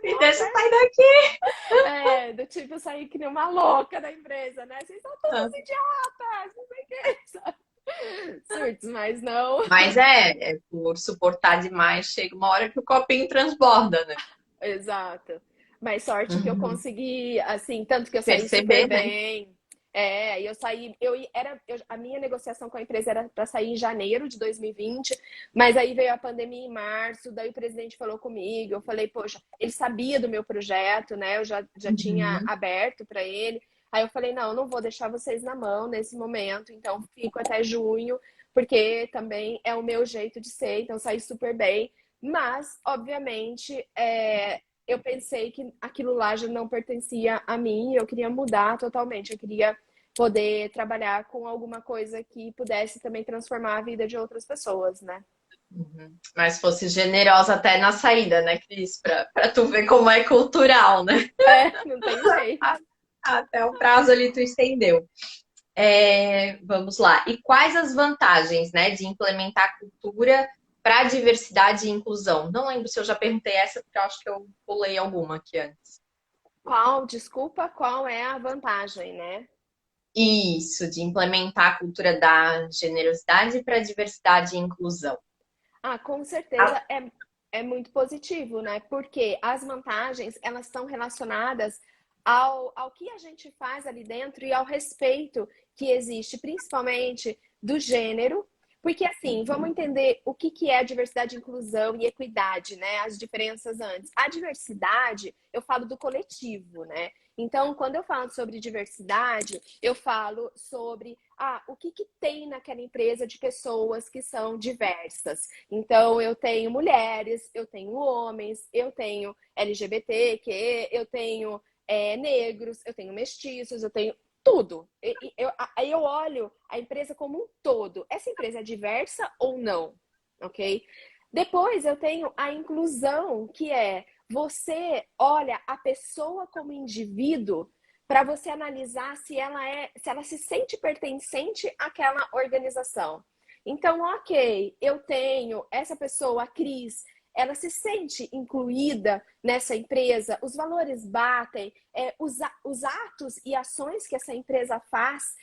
Me deixa sair daqui. Do tipo, eu saí que nem uma louca da empresa, né? Vocês são todos idiotas, não sei o que, sabe? Surtos, mas não. Mas por suportar demais, chega uma hora que o copinho transborda, né? Exato. Mas sorte que eu Uhum. consegui, assim, tanto que eu saí super Perceber, né? bem. Eu saí, a minha negociação com a empresa era para sair em janeiro de 2020, mas aí veio a pandemia em março, daí o presidente falou comigo, eu falei, poxa, ele sabia do meu projeto, né? Eu já tinha Uhum. aberto para ele. Aí eu falei, não, eu não vou deixar vocês na mão nesse momento, então fico até junho, porque também é o meu jeito de ser, então saí super bem. Mas, obviamente, eu pensei que aquilo lá já não pertencia a mim, eu queria mudar totalmente, eu queria poder trabalhar com alguma coisa que pudesse também transformar a vida de outras pessoas, né? Uhum. Mas fosse generosa até na saída, né, Cris? Pra tu ver como é cultural, né? Não tem jeito. Até o prazo ali tu estendeu. Vamos lá. E quais as vantagens, né, de implementar cultura para diversidade e inclusão? Não lembro se eu já perguntei essa, porque eu acho que eu pulei alguma aqui antes. Desculpa, qual é a vantagem, né? Isso, de implementar a cultura da generosidade para diversidade e inclusão. Ah, com Ah, certeza é muito positivo, né? Porque as vantagens, elas estão relacionadas ao que a gente faz ali dentro e ao respeito que existe, principalmente do gênero. Porque, assim, vamos entender o que é diversidade, inclusão e equidade, né? As diferenças antes. A diversidade, eu falo do coletivo, né? Então, quando eu falo sobre diversidade, eu falo sobre o que tem naquela empresa de pessoas que são diversas. Então, eu tenho mulheres, eu tenho homens, eu tenho LGBT, eu tenho negros, eu tenho mestiços, eu tenho tudo. Aí eu olho a empresa como um todo. Essa empresa é diversa ou não? Ok? Depois eu tenho a inclusão, que é você olha a pessoa como indivíduo para você analisar se ela se sente pertencente àquela organização. Então, ok, eu tenho essa pessoa, a Cris, ela se sente incluída nessa empresa, os valores batem, os atos e ações que essa empresa faz,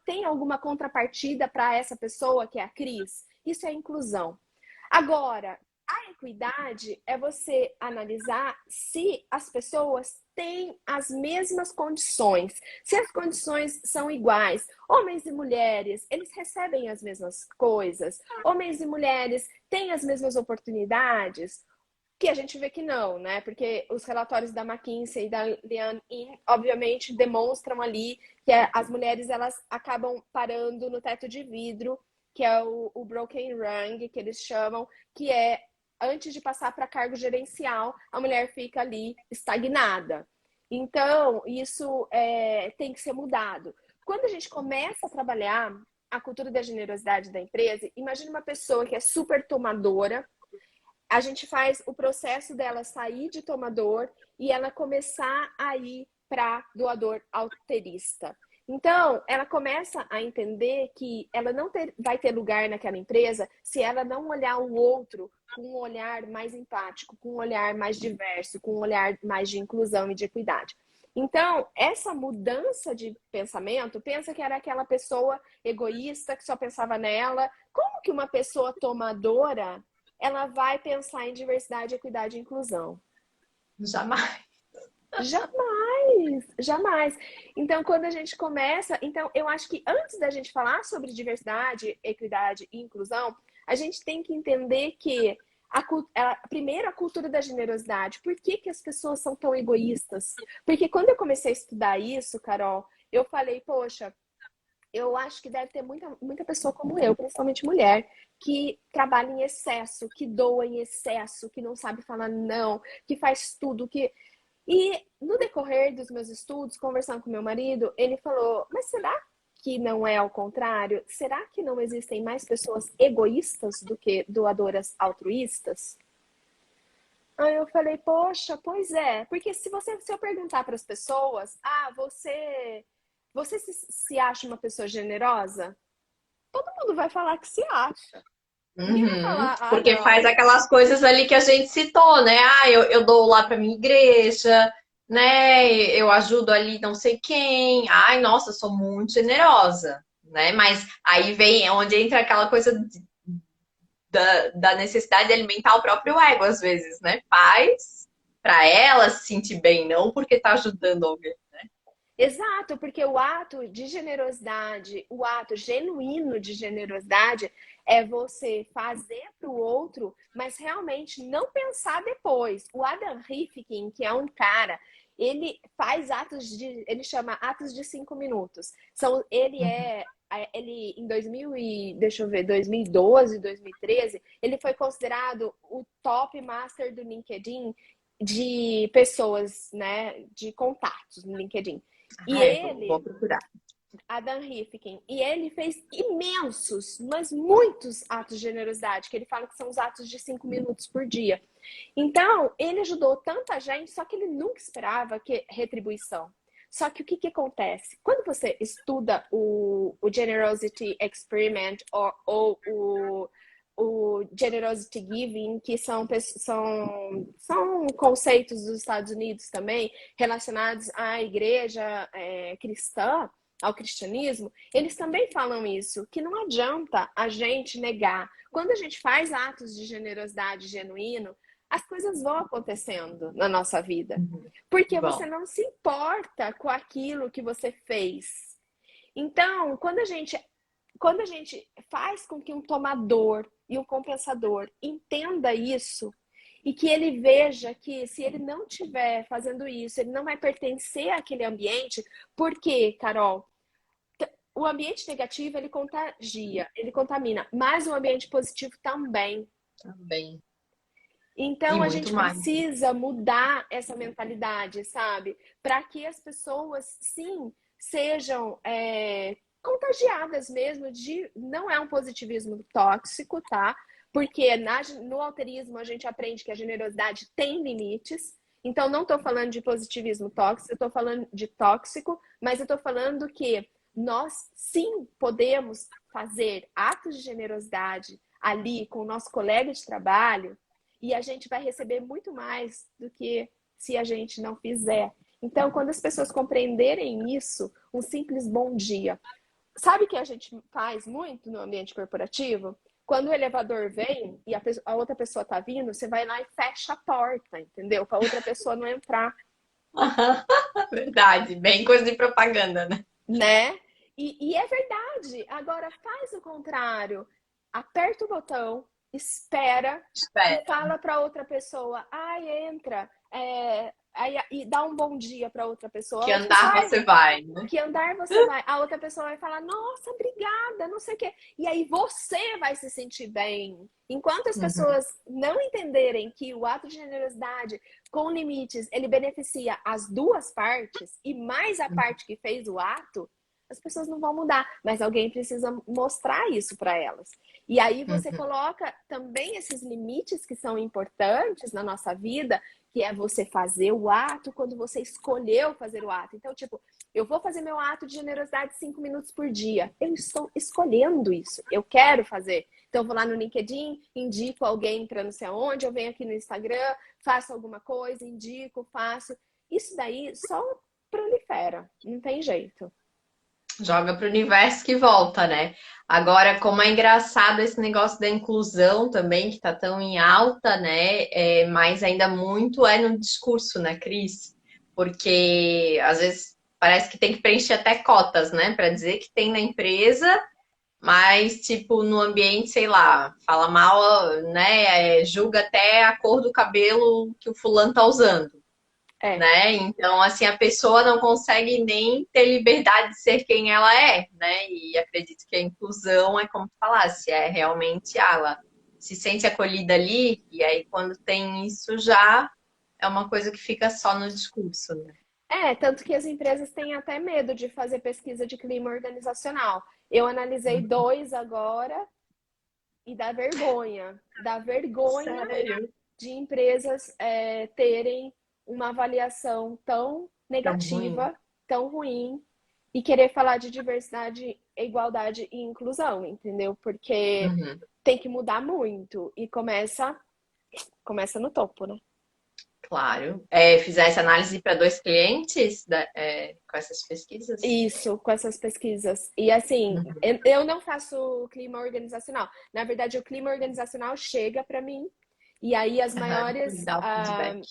têm alguma contrapartida para essa pessoa que é a Cris? Isso é inclusão. Agora, a equidade é você analisar se as pessoas têm as mesmas condições, se as condições são iguais. Homens e mulheres, eles recebem as mesmas coisas. Homens e mulheres têm as mesmas oportunidades. Que a gente vê que não, né? Porque os relatórios da McKinsey e da Lian In, obviamente, demonstram ali que as mulheres elas acabam parando no teto de vidro, que é o broken rung, que eles chamam, que é antes de passar para cargo gerencial, a mulher fica ali estagnada. Então, isso tem que ser mudado. Quando a gente começa a trabalhar a cultura da generosidade da empresa, imagine uma pessoa que é super tomadora, a gente faz o processo dela sair de tomador e ela começar a ir para doador alterista. Então, ela começa a entender que ela não vai ter lugar naquela empresa se ela não olhar o outro com um olhar mais empático, com um olhar mais diverso, com um olhar mais de inclusão e de equidade. Então, essa mudança de pensamento, pensa que era aquela pessoa egoísta que só pensava nela. Como que uma pessoa tomadora ela vai pensar em diversidade, equidade e inclusão? jamais. Jamais, jamais. Então, quando a gente começa, então eu acho que antes da gente falar sobre diversidade, equidade e inclusão, a gente tem que entender que primeiro a cultura da generosidade. Por que as pessoas são tão egoístas? Porque quando eu comecei a estudar isso, Carol, eu falei, poxa, eu acho que deve ter muita pessoa como eu, principalmente mulher, que trabalha em excesso, que doa em excesso, que não sabe falar não, que faz tudo, que... E no decorrer dos meus estudos, conversando com meu marido, ele falou, mas será que não é ao contrário? Será que não existem mais pessoas egoístas do que doadoras altruístas? Aí eu falei, poxa, pois é. Porque se eu perguntar para as pessoas, você se acha uma pessoa generosa? Todo mundo vai falar que se acha. Ninguém vai Uhum. falar, Porque faz não. aquelas coisas ali que a gente citou, né? Eu dou lá para minha igreja, né? Eu ajudo ali não sei quem. Ai, nossa, eu sou muito generosa, né? Mas aí vem onde entra aquela coisa da necessidade de alimentar o próprio ego, às vezes, né? Faz para ela se sentir bem, não porque tá ajudando alguém. Exato, porque o ato de generosidade, o ato genuíno de generosidade é você fazer para o outro, mas realmente não pensar depois. O Adam Rifkin, que é um cara, ele faz ele chama atos de 5 minutos. Ele em 2000 e, deixa eu ver, 2012, 2013, ele foi considerado o top master do LinkedIn de pessoas, né, de contatos no LinkedIn. E Vou ele, procurar. Adam Rifkin, e ele fez imensos, mas muitos atos de generosidade, que ele fala que são os atos de 5 minutos por dia. Então, ele ajudou tanta gente, só que ele nunca esperava que retribuição. Só que o que que acontece? Quando você estuda o Generosity Experiment ou o Generosity Giving, que são conceitos dos Estados Unidos também, relacionados à igreja cristã, ao cristianismo, eles também falam isso, que não adianta a gente negar. Quando a gente faz atos de generosidade genuíno, as coisas vão acontecendo na nossa vida. Porque você Bom, não se importa com aquilo que você fez. Então, quando a gente faz com que um tomador e um compensador entenda isso e que ele veja que se ele não estiver fazendo isso, ele não vai pertencer àquele ambiente, porque, Carol, o ambiente negativo ele contagia, ele contamina, mas o ambiente positivo também. também. E Então a muito gente mais. precisa mudar essa mentalidade, sabe? Para que as pessoas, sim, sejam contagiadas mesmo de. Não é um positivismo tóxico, tá? Porque no alterismo a gente aprende que a generosidade tem limites. Então, não estou falando de positivismo tóxico, eu estou falando de tóxico, mas eu estou falando que nós sim podemos fazer atos de generosidade ali com o nosso colega de trabalho e a gente vai receber muito mais do que se a gente não fizer. Então, quando as pessoas compreenderem isso, um simples bom dia. Sabe o que a gente faz muito no ambiente corporativo? Quando o elevador vem e a outra pessoa está vindo, você vai lá e fecha a porta, entendeu? Para outra pessoa não entrar, Verdade, bem coisa de propaganda, né? né? E é verdade. Agora faz o contrário. Aperta o botão, espera e Espera. fala para outra pessoa, ai, entra, e dá um bom dia para outra pessoa. A Que outra pessoa, andar ai, você vai, né? que andar você vai? A outra pessoa vai falar, nossa, obrigada, não sei o quê. E aí você vai se sentir bem. Enquanto as Uhum, pessoas não entenderem que o ato de generosidade com limites, ele beneficia as duas partes e mais a uhum, parte que fez o ato, as pessoas não vão mudar, mas alguém precisa mostrar isso para elas. E aí você uhum. coloca também esses limites que são importantes na nossa vida, que é você fazer o ato quando você escolheu fazer o ato. Então, tipo, eu vou fazer meu ato de generosidade 5 minutos por dia. Eu estou escolhendo isso. Eu quero fazer. Então, eu vou lá no LinkedIn, indico alguém para não sei aonde, eu venho aqui no Instagram, faço alguma coisa, indico, faço. Isso daí só prolifera. Não tem jeito. Joga para o universo que volta, né? Agora, como é engraçado esse negócio da inclusão também, que está tão em alta, né? Mas ainda muito é no discurso, né, Cris? Porque às vezes parece que tem que preencher até cotas, né? Para dizer que tem na empresa, mas, tipo, no ambiente, sei lá, fala mal, né? Julga até a cor do cabelo que o fulano tá usando, É. né? Então, assim, a pessoa não consegue nem ter liberdade de ser quem ela é, né? E acredito que a inclusão é como tu falasse, é realmente ela se sente acolhida ali, e aí quando tem isso já é uma coisa que fica só no discurso, né? Tanto que as empresas têm até medo de fazer pesquisa de clima organizacional. Eu analisei dois agora e dá vergonha. Dá vergonha Sério? de empresas terem uma avaliação tão Tão ruim. negativa, tão ruim, e querer falar de diversidade, igualdade e inclusão, entendeu? Porque Uhum. tem que mudar muito e começa no topo, né? Claro. Fizesse análise para dois clientes com essas pesquisas? Isso, com essas pesquisas. E assim, Uhum. eu não faço clima organizacional. Na verdade, o clima organizacional chega para mim e aí Uhum. Dá o feedback.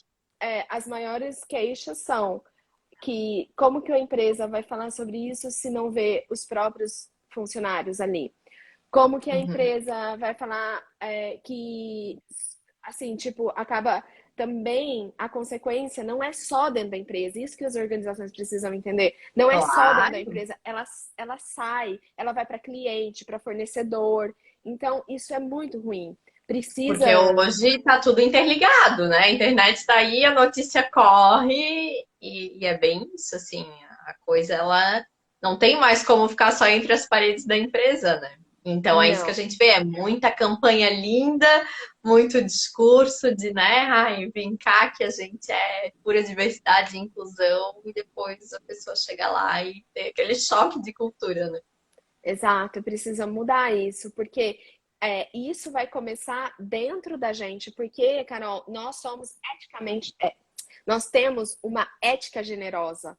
as maiores queixas são que como que a empresa vai falar sobre isso se não vê os próprios funcionários ali? Como que a Uhum. empresa vai falar que, assim, tipo, acaba também a consequência não é só dentro da empresa, isso que as organizações precisam entender. Não é só dentro da Claro. empresa, ela sai, ela vai para cliente, para fornecedor. Então, isso é muito ruim. Porque Precisa. hoje tá tudo interligado, né? A internet está aí, a notícia corre e é bem isso, assim, a coisa ela não tem mais como ficar só entre as paredes da empresa, né? Então é isso que a Não. gente vê, é muita campanha linda, muito discurso de, né, ai, vem cá que a gente é pura diversidade e inclusão, e depois a pessoa chega lá e tem aquele choque de cultura, né? Exato, precisa mudar isso, porque isso vai começar dentro da gente, porque, Carol, nós somos eticamente, nós temos uma ética generosa.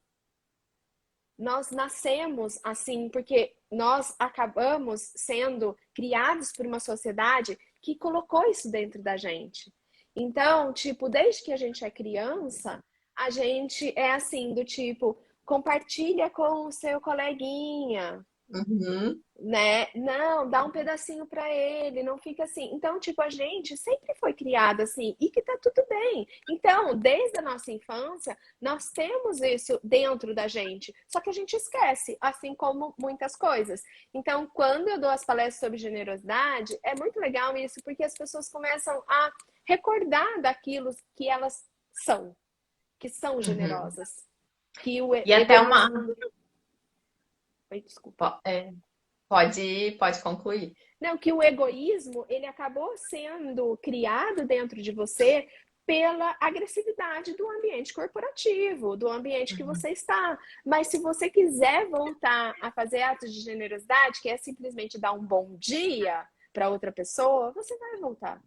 Nós nascemos assim porque nós acabamos sendo criados por uma sociedade que colocou isso dentro da gente. Então, tipo, desde que a gente é criança, a gente é assim, do tipo, compartilha com o seu coleguinha, Uhum, né? Não, dá um pedacinho para ele, não fica assim. Então, tipo, a gente sempre foi criada assim e que tá tudo bem. Então, desde a nossa infância, nós temos isso dentro da gente, só que a gente esquece, assim como muitas coisas. Então, quando eu dou as palestras sobre generosidade, é muito legal isso, porque as pessoas começam a recordar daquilo que são uhum. generosas, que o E até uma. egoísmo. Oi, desculpa. Pode concluir. Não, que o egoísmo, ele acabou sendo criado dentro de você pela agressividade do ambiente corporativo, do ambiente que Uhum. você está. Mas se você quiser voltar a fazer atos de generosidade, que é simplesmente dar um bom dia para outra pessoa, você vai voltar.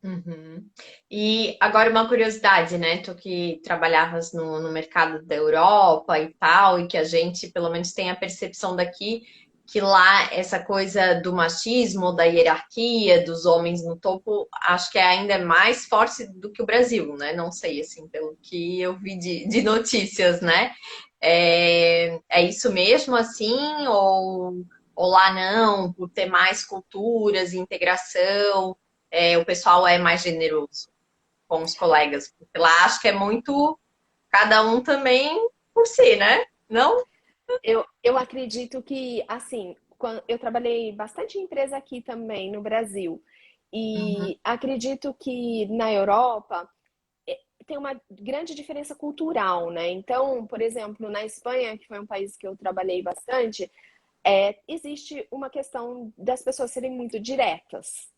Uhum. E agora uma curiosidade, né? Tu que trabalhavas no mercado da Europa e tal, e que a gente pelo menos tem a percepção daqui que lá essa coisa do machismo, da hierarquia, dos homens no topo, acho que é ainda mais forte do que o Brasil, né? Não sei, assim, pelo que eu vi de notícias, né? É isso mesmo, assim, ou lá não, por ter mais culturas, integração? O pessoal é mais generoso com os colegas, porque lá acho que é muito cada um também por si, né? Não? Eu acredito que, assim, quando eu trabalhei bastante em empresa aqui também no Brasil, Uhum, e acredito que na Europa tem uma grande diferença cultural, né? Então, por exemplo, na Espanha, que foi um país que eu trabalhei bastante, existe uma questão das pessoas serem muito diretas.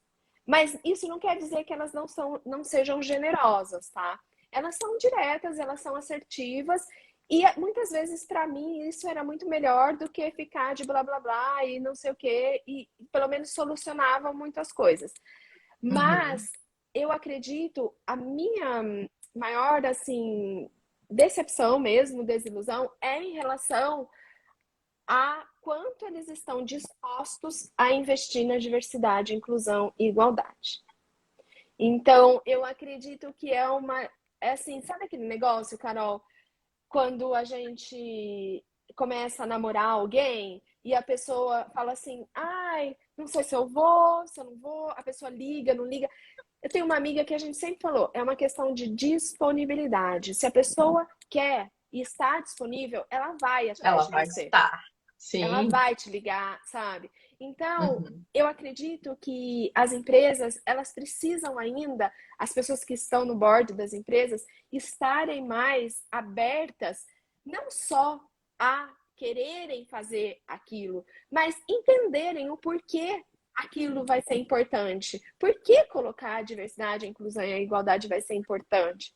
Mas isso não quer dizer que elas não sejam generosas, tá? Elas são diretas, elas são assertivas e muitas vezes para mim isso era muito melhor do que ficar de blá blá blá e não sei o quê e pelo menos solucionava muitas coisas. uhum, Mas eu acredito a minha maior assim decepção mesmo, desilusão é em relação a quanto eles estão dispostos a investir na diversidade, inclusão e igualdade. Então, eu acredito que é assim, sabe aquele negócio, Carol, quando a gente começa a namorar alguém e a pessoa fala assim, ai, não sei se eu vou, se eu não vou, a pessoa liga, não liga. Eu tenho uma amiga que a gente sempre falou, é uma questão de disponibilidade. Se a pessoa quer e está disponível, ela vai atrás ela de vai você. estar. Ela Sim. vai te ligar, sabe? Então, Uhum, eu acredito que as empresas, elas precisam ainda, as pessoas que estão no board das empresas, estarem mais abertas, não só a quererem fazer aquilo, mas entenderem o porquê aquilo vai ser importante. Por que colocar a diversidade, a inclusão e a igualdade vai ser importante?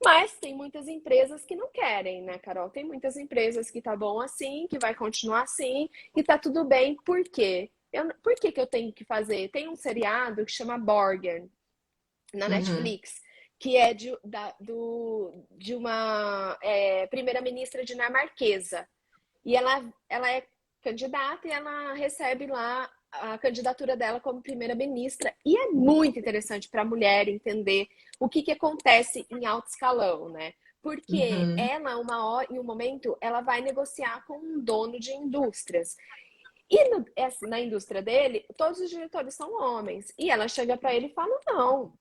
Mas tem muitas empresas que não querem, né, Carol? Tem muitas empresas que tá bom assim, que vai continuar assim e tá tudo bem. Por quê? Por que que eu tenho que fazer? Tem um seriado que chama Borgen na uhum, Netflix, que é de uma primeira-ministra dinamarquesa. E ela é candidata e ela recebe lá a candidatura dela como primeira-ministra. E é muito interessante para a mulher entender o que acontece em alto escalão, né? Porque uhum. ela, em um momento, ela vai negociar com um dono de indústrias. E na indústria dele, todos os diretores são homens. E ela chega para ele e fala: não,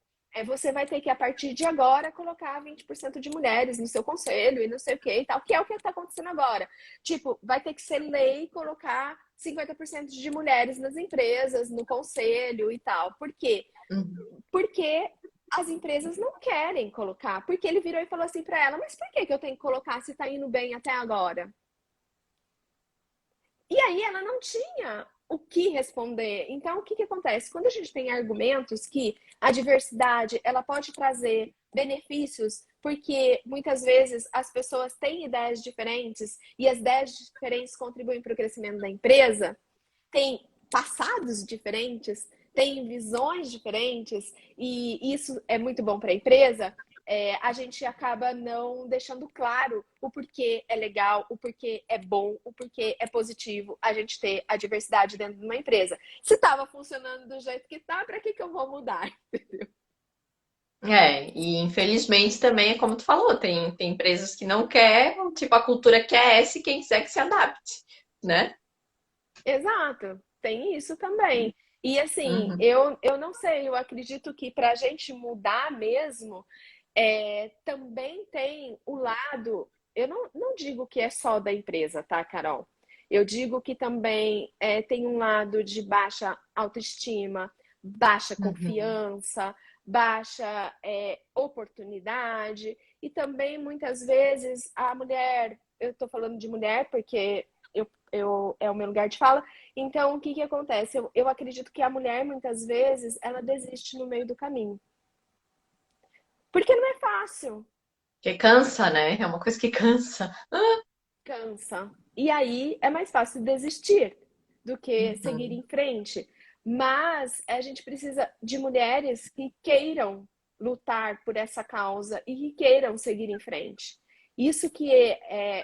você vai ter que, a partir de agora, colocar 20% de mulheres no seu conselho e não sei o que e tal, que é o que está acontecendo agora. Tipo, vai ter que ser lei colocar 50% de mulheres nas empresas, no conselho e tal. Por quê? Uhum. Porque as empresas não querem colocar. Porque ele virou e falou assim para ela: mas por que eu tenho que colocar se está indo bem até agora? E aí ela não tinha o que responder. Então, o que que acontece? Quando a gente tem argumentos que a diversidade, ela pode trazer benefícios, porque muitas vezes as pessoas têm ideias diferentes e as ideias diferentes contribuem para o crescimento da empresa, têm passados diferentes, têm visões diferentes, e isso é muito bom para a empresa, a gente acaba não deixando claro o porquê é legal, o porquê é bom, o porquê é positivo a gente ter a diversidade dentro de uma empresa. Se estava funcionando do jeito que está, para que eu vou mudar? E infelizmente também é como tu falou, tem empresas que não quer, tipo, a cultura quer essa e quem quiser que se adapte, né? Exato, tem isso também. E assim, Uhum. eu não sei, eu acredito que para a gente mudar mesmo, também tem o lado, eu não digo que é só da empresa, tá, Carol? Eu digo que também tem um lado de baixa autoestima, baixa Uhum. confiança, baixa oportunidade, e também muitas vezes a mulher, eu estou falando de mulher porque é o meu lugar de fala, então o que que acontece? Eu acredito que a mulher muitas vezes ela desiste no meio do caminho. Porque não é fácil, Que cansa, né? É uma coisa que cansa. cansa. E aí é mais fácil desistir do que seguir Uhum. em frente. Mas a gente precisa de mulheres que queiram lutar por essa causa e que queiram seguir em frente. Isso que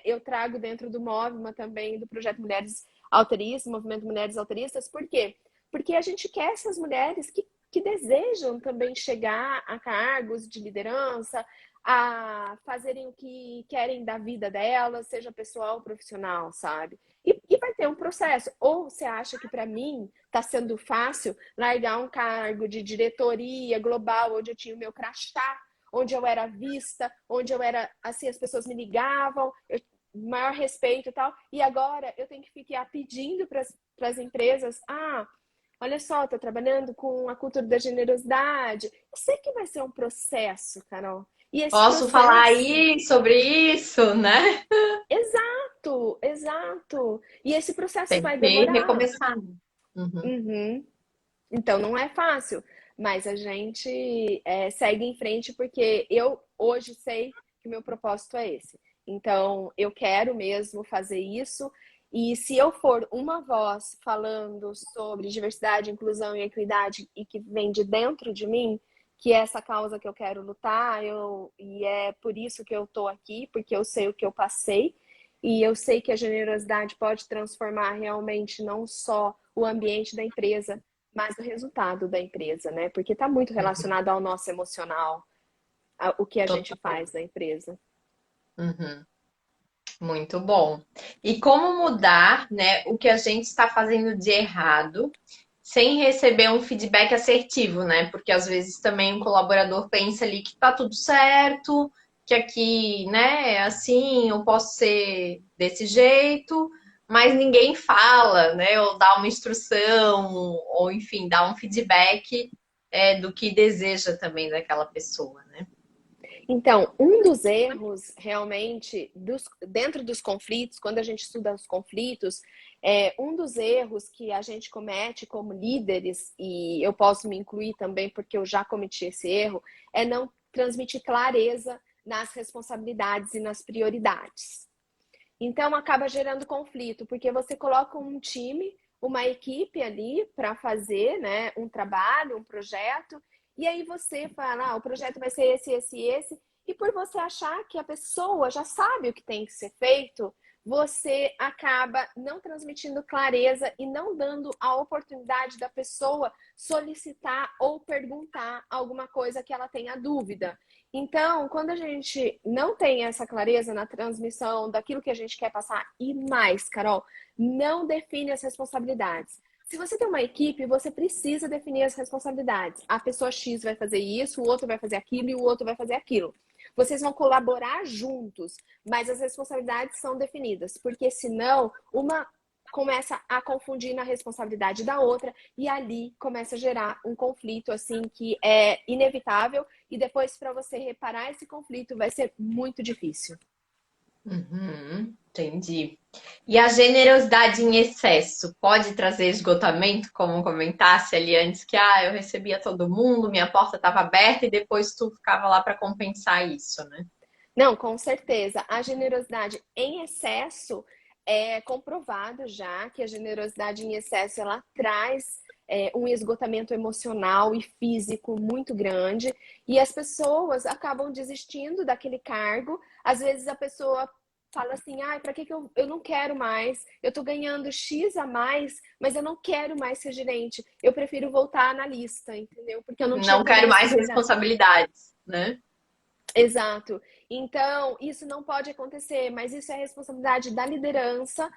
eu trago dentro do Movima também, do projeto Mulheres Alteristas, Movimento Mulheres Alteristas, por quê? Porque a gente quer essas mulheres que desejam também chegar a cargos de liderança, a fazerem o que querem da vida delas, seja pessoal ou profissional, sabe? E vai ter um processo. Ou você acha que para mim está sendo fácil largar um cargo de diretoria global, onde eu tinha o meu crachá, onde eu era vista, onde eu era assim, as pessoas me ligavam, maior respeito e tal, e agora eu tenho que ficar pedindo para as empresas, olha só, estou trabalhando com a cultura da generosidade. Eu sei que vai ser um processo, Carol. E esse Posso falar processo. aí sobre isso, né? Exato, exato. E esse processo Tem vai que demorar. recomeçar. Uhum. Uhum. Então não é fácil, mas a gente segue em frente porque eu hoje sei que o meu propósito é esse. Então eu quero mesmo fazer isso. E se eu for uma voz falando sobre diversidade, inclusão e equidade e que vem de dentro de mim, que é essa causa que eu quero lutar, e é por isso que eu estou aqui, porque eu sei o que eu passei e eu sei que a generosidade pode transformar realmente não só o ambiente da empresa, mas o resultado da empresa, né? Porque está muito Uhum. relacionado ao nosso emocional, o que a gente Total. faz na empresa. Uhum. Muito bom. E como mudar, né, o que a gente está fazendo de errado sem receber um feedback assertivo, né? Porque às vezes também o colaborador pensa ali que tá tudo certo, que aqui, né, é assim, eu posso ser desse jeito, mas ninguém fala, né? Ou dá uma instrução, ou enfim, dá um feedback do que deseja também daquela pessoa, né? Então, um dos erros realmente dentro dos conflitos, quando a gente estuda os conflitos, um dos erros que a gente comete como líderes, e eu posso me incluir também porque eu já cometi esse erro, é não transmitir clareza nas responsabilidades e nas prioridades. Então acaba gerando conflito, porque você coloca um time, uma equipe ali para fazer, né, um trabalho, um projeto, e aí você fala, o projeto vai ser esse, e por você achar que a pessoa já sabe o que tem que ser feito, você acaba não transmitindo clareza e não dando a oportunidade da pessoa solicitar ou perguntar alguma coisa que ela tenha dúvida. Então, quando a gente não tem essa clareza na transmissão daquilo que a gente quer passar, e mais, Carol, não define as responsabilidades. Se você tem uma equipe, você precisa definir as responsabilidades. A pessoa X vai fazer isso, o outro vai fazer aquilo e o outro vai fazer aquilo. Vocês vão colaborar juntos, mas as responsabilidades são definidas, porque senão uma começa a confundir na responsabilidade da outra e ali começa a gerar um conflito assim que é inevitável e depois para você reparar esse conflito vai ser muito difícil. Entendi. E a generosidade em excesso pode trazer esgotamento, como comentasse ali antes, que eu recebia todo mundo, minha porta estava aberta e depois tu ficava lá para compensar isso, né? Não, com certeza. A generosidade em excesso é comprovado já que a generosidade em excesso ela traz um esgotamento emocional e físico muito grande e as pessoas acabam desistindo daquele cargo. Às vezes a pessoa fala assim, para que eu não quero mais? Eu tô ganhando X a mais, mas eu não quero mais ser gerente. Eu prefiro voltar analista, entendeu? Porque eu não tinha Não tanta quero mais responsabilidade. responsabilidades, né? Exato. Então, isso não pode acontecer, mas isso é responsabilidade da liderança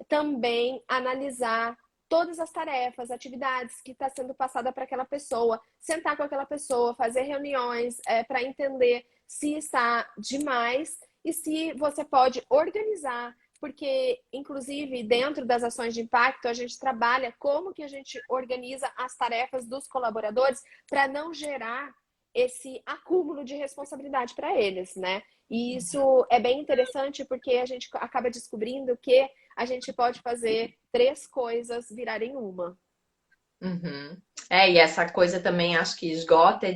também analisar todas as tarefas, atividades que está sendo passada para aquela pessoa, sentar com aquela pessoa, fazer reuniões para entender se está demais e se você pode organizar, porque inclusive dentro das ações de impacto a gente trabalha como que a gente organiza as tarefas dos colaboradores para não gerar esse acúmulo de responsabilidade para eles, né? E isso é bem interessante porque a gente acaba descobrindo que a gente pode fazer três coisas virarem uma. Uhum. E essa coisa também acho que esgota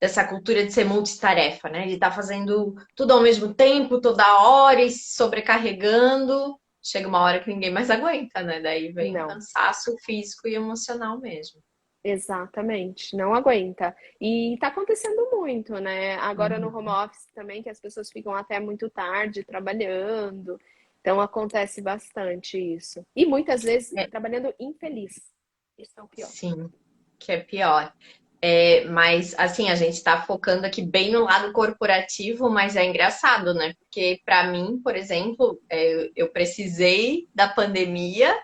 dessa cultura de ser multitarefa, né? De estar fazendo tudo ao mesmo tempo, toda hora e se sobrecarregando. Chega uma hora que ninguém mais aguenta, né? Daí vem o Não, cansaço físico e emocional mesmo. exatamente, não aguenta. E tá acontecendo muito, né? Agora no home Uhum. office também, que as pessoas ficam até muito tarde trabalhando. Então acontece bastante isso. E muitas vezes É, trabalhando infeliz. Isso é o pior. sim, que é pior. Mas assim, a gente está focando aqui bem no lado corporativo, mas é engraçado, né? Porque para mim, por exemplo, eu precisei da pandemia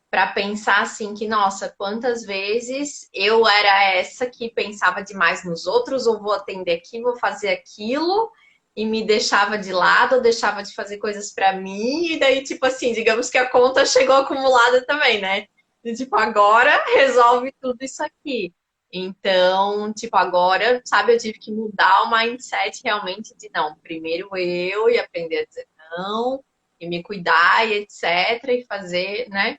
para pensar assim que, nossa, quantas vezes eu era essa que pensava demais nos outros, ou vou atender aqui, vou fazer aquilo, e me deixava de lado, ou deixava de fazer coisas para mim, e daí, tipo assim, digamos que a conta chegou acumulada também, né? E tipo, agora resolve tudo isso aqui. Então, tipo, agora, sabe, eu tive que mudar o mindset realmente de não, primeiro eu e aprender a dizer não, e me cuidar e etc, e fazer, né?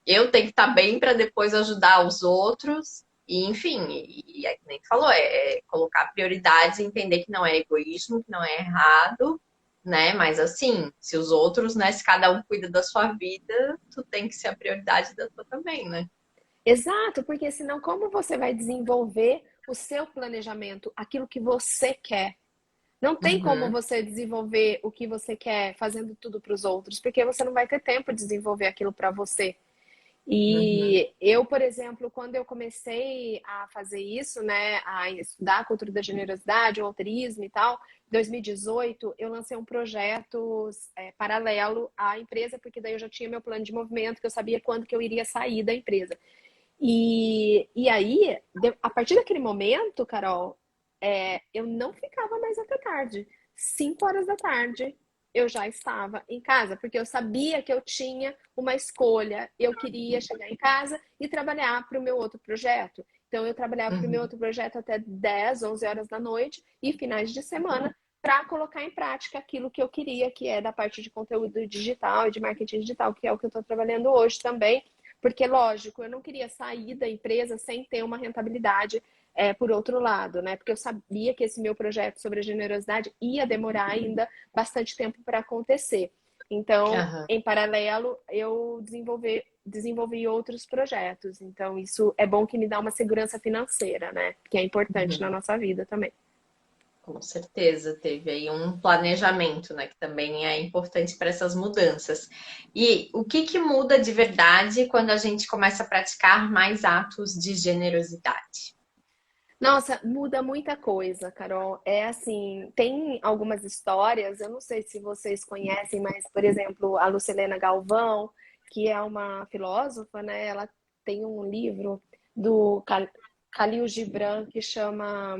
Eu tenho que estar bem para depois ajudar os outros. E, enfim, aí, nem tu falou, é colocar prioridades e entender que não é egoísmo, que não é errado, né? Mas assim, se os outros, né? Se cada um cuida da sua vida, tu tem que ser a prioridade da tua também, né? Exato, porque senão como você vai desenvolver o seu planejamento, aquilo que você quer? Não tem como Uhum, você desenvolver o que você quer fazendo tudo para os outros, porque você não vai ter tempo de desenvolver aquilo para você. uhum, E eu, por exemplo, quando eu comecei a fazer isso, né, a estudar a cultura da generosidade, o altruísmo e tal, em 2018, eu lancei um projeto paralelo à empresa, porque daí eu já tinha meu plano de movimento, que eu sabia quando que eu iria sair da empresa. E aí, a partir daquele momento, Carol, eu não ficava mais até tarde. 5 horas da tarde, eu já estava em casa, porque eu sabia que eu tinha uma escolha. Eu queria chegar em casa e trabalhar para o meu outro projeto. Então, eu trabalhava para o meu uhum. outro projeto até 10, 11 horas da noite e finais de semana para colocar em prática aquilo que eu queria, que é da parte de conteúdo digital e de marketing digital, que é o que eu estou trabalhando hoje também. Porque, lógico, eu não queria sair da empresa sem ter uma rentabilidade por outro lado, né? Porque eu sabia que esse meu projeto sobre a generosidade ia demorar ainda bastante tempo para acontecer. Então, Aham. em paralelo, eu desenvolvi outros projetos. Então, isso é bom que me dá uma segurança financeira, né? Que é importante na Uhum. nossa vida também. Com certeza, teve aí um planejamento, né, que também é importante para essas mudanças. E o que que muda de verdade quando a gente começa a praticar mais atos de generosidade? Nossa, muda muita coisa, Carol. É assim, tem algumas histórias, eu não sei se vocês conhecem, mas, por exemplo, a Lucilena Galvão, que é uma filósofa, né? Ela tem um livro do Khalil Gibran que chama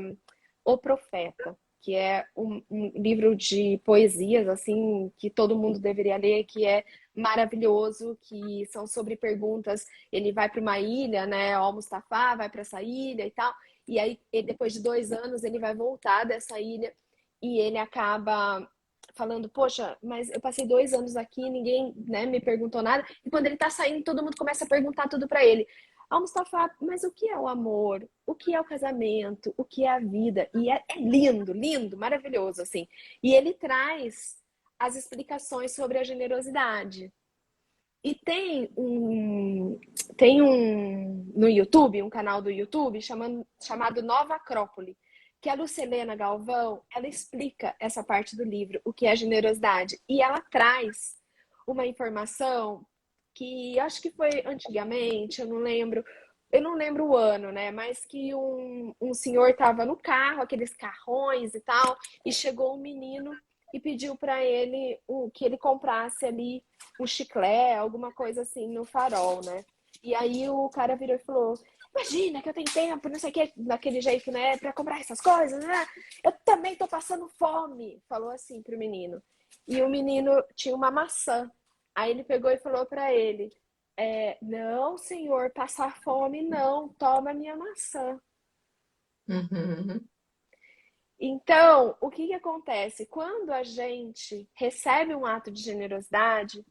O Profeta, que é um livro de poesias, assim, que todo mundo deveria ler, que é maravilhoso, que são sobre perguntas. Ele vai para uma ilha, né? Al-Mustafa vai para essa ilha e tal. E aí, depois de 2 anos, ele vai voltar dessa ilha e ele acaba falando, poxa, mas eu passei 2 anos aqui, ninguém, né, me perguntou nada. E quando ele tá saindo, todo mundo começa a perguntar tudo para ele. Ah, Mustafa, mas o que é o amor? O que é o casamento? O que é a vida? E é lindo, lindo, maravilhoso, assim. E ele traz as explicações sobre a generosidade. E tem um no YouTube, um canal do YouTube chamado Nova Acrópole, que a Lucilena Galvão, ela explica essa parte do livro, o que é generosidade. E ela traz uma informação que acho que foi antigamente, eu não lembro o ano, né? Mas que um senhor estava no carro, aqueles carrões e tal, e chegou um menino e pediu para ele que ele comprasse ali um chiclete, alguma coisa assim no farol, né? E aí o cara virou e falou: Imagina que eu tenho tempo, não sei o que, daquele jeito, né, para comprar essas coisas, né? Eu também tô passando fome, falou assim pro menino. E o menino tinha uma maçã. Aí ele pegou e falou para ele: Não, senhor, passar fome não, toma minha maçã. Uhum. Então, o que que acontece? Quando a gente recebe um ato de generosidade,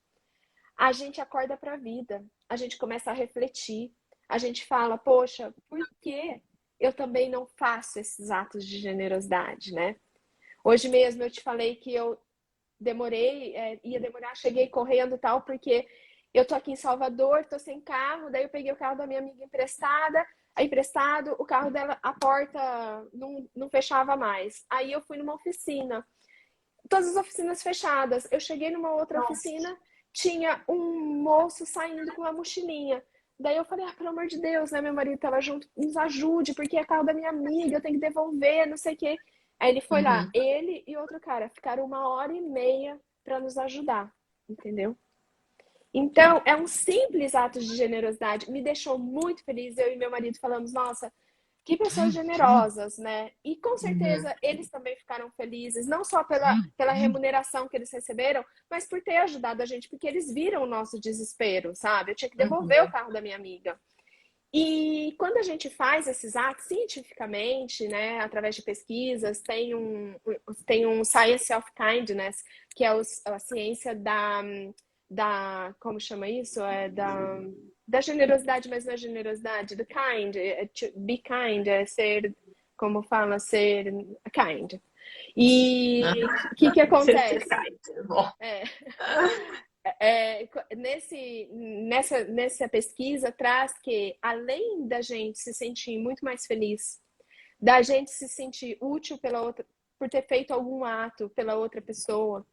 a gente acorda para a vida, a gente começa a refletir, a gente fala, poxa, por que eu também não faço esses atos de generosidade, né? Hoje mesmo eu te falei que eu demorei, ia demorar, cheguei correndo e tal, porque eu tô aqui em Salvador, tô sem carro, daí eu peguei o carro da minha amiga emprestado, o carro dela, a porta não fechava mais. Aí eu fui numa oficina, todas as oficinas fechadas. Eu cheguei numa outra Nossa. oficina, tinha um moço saindo com uma mochilinha. Daí eu falei, pelo amor de Deus, né? Meu marido tava junto, nos ajude, porque é carro da minha amiga, eu tenho que devolver, não sei o quê. Aí ele foi lá, Uhum. ele e outro cara, ficaram 1h30 para nos ajudar, entendeu? Então, é um simples ato de generosidade. Me deixou muito feliz. Eu e meu marido falamos, nossa, que pessoas generosas, né? E com Uhum. certeza eles também ficaram felizes, não só pela remuneração que eles receberam, mas por ter ajudado a gente, porque eles viram o nosso desespero, sabe? Eu tinha que devolver o Uhum. carro da minha amiga. E quando a gente faz esses atos cientificamente, né, através de pesquisas, tem um Science of Kindness, que é a ciência como chama isso? Da generosidade, mas não é generosidade, do kind, be kind, é ser, como fala, ser kind. E Uhum. o que Você acontece? fica bom. É, nessa pesquisa traz que, além da gente se sentir muito mais feliz, da gente se sentir útil pela outra, por ter feito algum ato pela outra pessoa,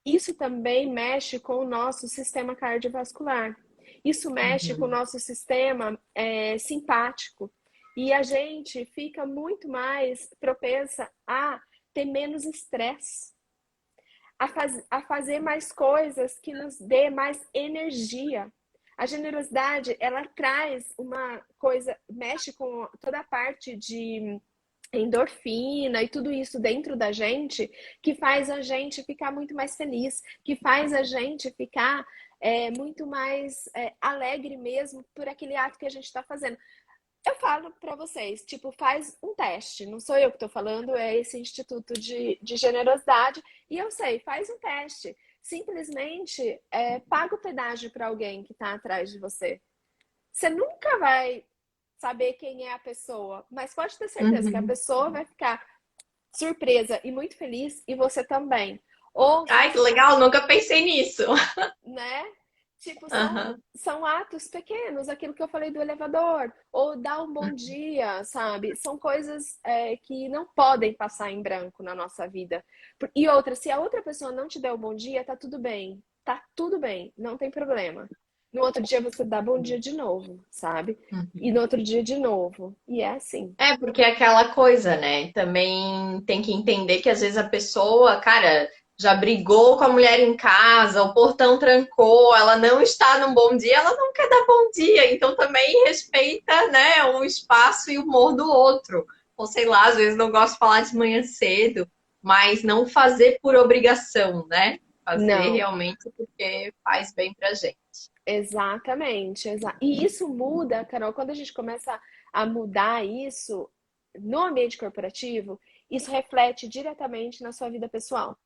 isso também mexe com o nosso sistema cardiovascular. Isso mexe com o Uhum. nosso sistema simpático. E a gente fica muito mais propensa a ter menos estresse, a fazer mais coisas que nos dê mais energia. A generosidade, ela traz uma coisa, mexe com toda a parte de endorfina e tudo isso dentro da gente, que faz a gente ficar muito mais feliz, que faz a gente ficar muito mais alegre mesmo por aquele ato que a gente está fazendo. Eu falo para vocês, tipo, faz um teste. Não sou eu que estou falando, é esse Instituto de Generosidade. E eu sei, faz um teste. Simplesmente paga o pedágio para alguém que está atrás de você. Você nunca vai saber quem é a pessoa, mas pode ter certeza que a Uhum. pessoa vai ficar surpresa e muito feliz e você também. Ou se Ai, que você legal, nunca pensei nisso. né? Tipo, são, Aham. são atos pequenos, aquilo que eu falei do elevador, ou dar um bom dia, sabe? São coisas que não podem passar em branco na nossa vida. E outra, se a outra pessoa não te der o bom dia, tá tudo bem, não tem problema. No outro dia você dá bom dia de novo, sabe? E Uhum. no outro dia de novo. E é assim. É, porque é aquela coisa, né? Também tem que entender que às vezes a pessoa, cara, já brigou com a mulher em casa, o portão trancou, ela não está num bom dia, ela não quer dar bom dia, então também respeita, né, o espaço e o humor do outro. Ou sei lá, às vezes não gosto de falar de manhã cedo, mas não fazer por obrigação, né? Fazer Não. realmente porque faz bem pra gente. Exatamente, e isso muda, Carol, quando a gente começa a mudar isso no ambiente corporativo, isso reflete diretamente na sua vida pessoal.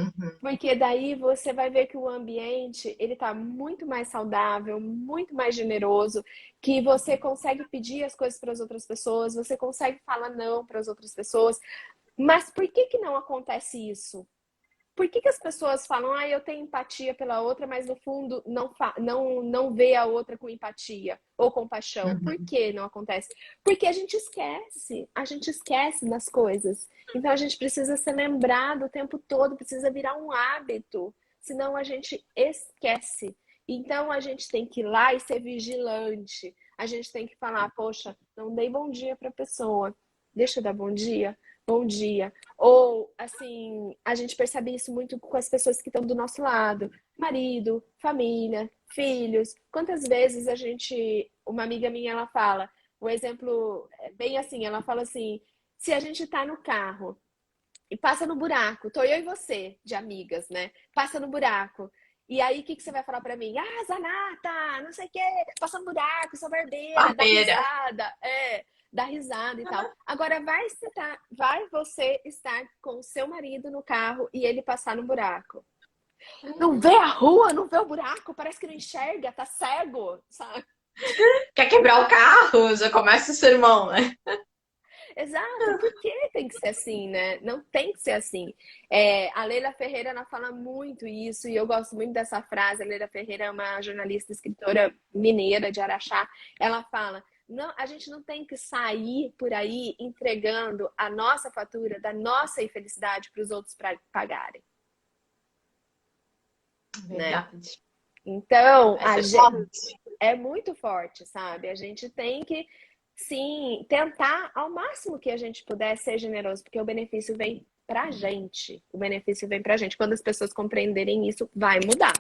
Uhum. Porque daí você vai ver que o ambiente, ele tá muito mais saudável, muito mais generoso, que você consegue pedir as coisas para as outras pessoas, você consegue falar não para as outras pessoas. Mas por que que não acontece isso? Por que que as pessoas falam, ah, eu tenho empatia pela outra, mas no fundo não vê a outra com empatia ou compaixão? Por Uhum. que não acontece? Porque a gente esquece das coisas. Então a gente precisa ser lembrado o tempo todo, precisa virar um hábito, senão a gente esquece. Então a gente tem que ir lá e ser vigilante. A gente tem que falar, poxa, não dei bom dia para a pessoa. Deixa eu dar bom dia. Bom dia. Ou, assim, a gente percebe isso muito com as pessoas que estão do nosso lado. Marido, família, filhos. Quantas vezes uma amiga minha, ela fala, o exemplo é bem assim, ela fala assim, se a gente tá no carro e passa no buraco, tô eu e você, de amigas, né? Passa no buraco. E aí, o que que você vai falar pra mim? Ah, Zanata, não sei o quê, passa no buraco, sou barbeira, dá Barreira. risada. Dá risada e tal. Agora, vai você estar com o seu marido no carro e ele passar no buraco. Não vê a rua, não vê o buraco, parece que não enxerga, tá cego, sabe? Quer quebrar o carro? Já começa o sermão, né? Exato, por que tem que ser assim, né? Não tem que ser assim. A Leila Ferreira, ela fala muito isso, e eu gosto muito dessa frase. A Leila Ferreira é uma jornalista, escritora mineira de Araxá. Ela fala, não, a gente não tem que sair por aí entregando a nossa fatura da nossa infelicidade para os outros pagarem, né? Verdade. Então, Essa é forte. é muito forte, sabe? A gente tem que, sim, tentar ao máximo que a gente puder ser generoso, porque o benefício vem pra gente. O benefício vem pra gente. Quando as pessoas compreenderem isso, vai mudar.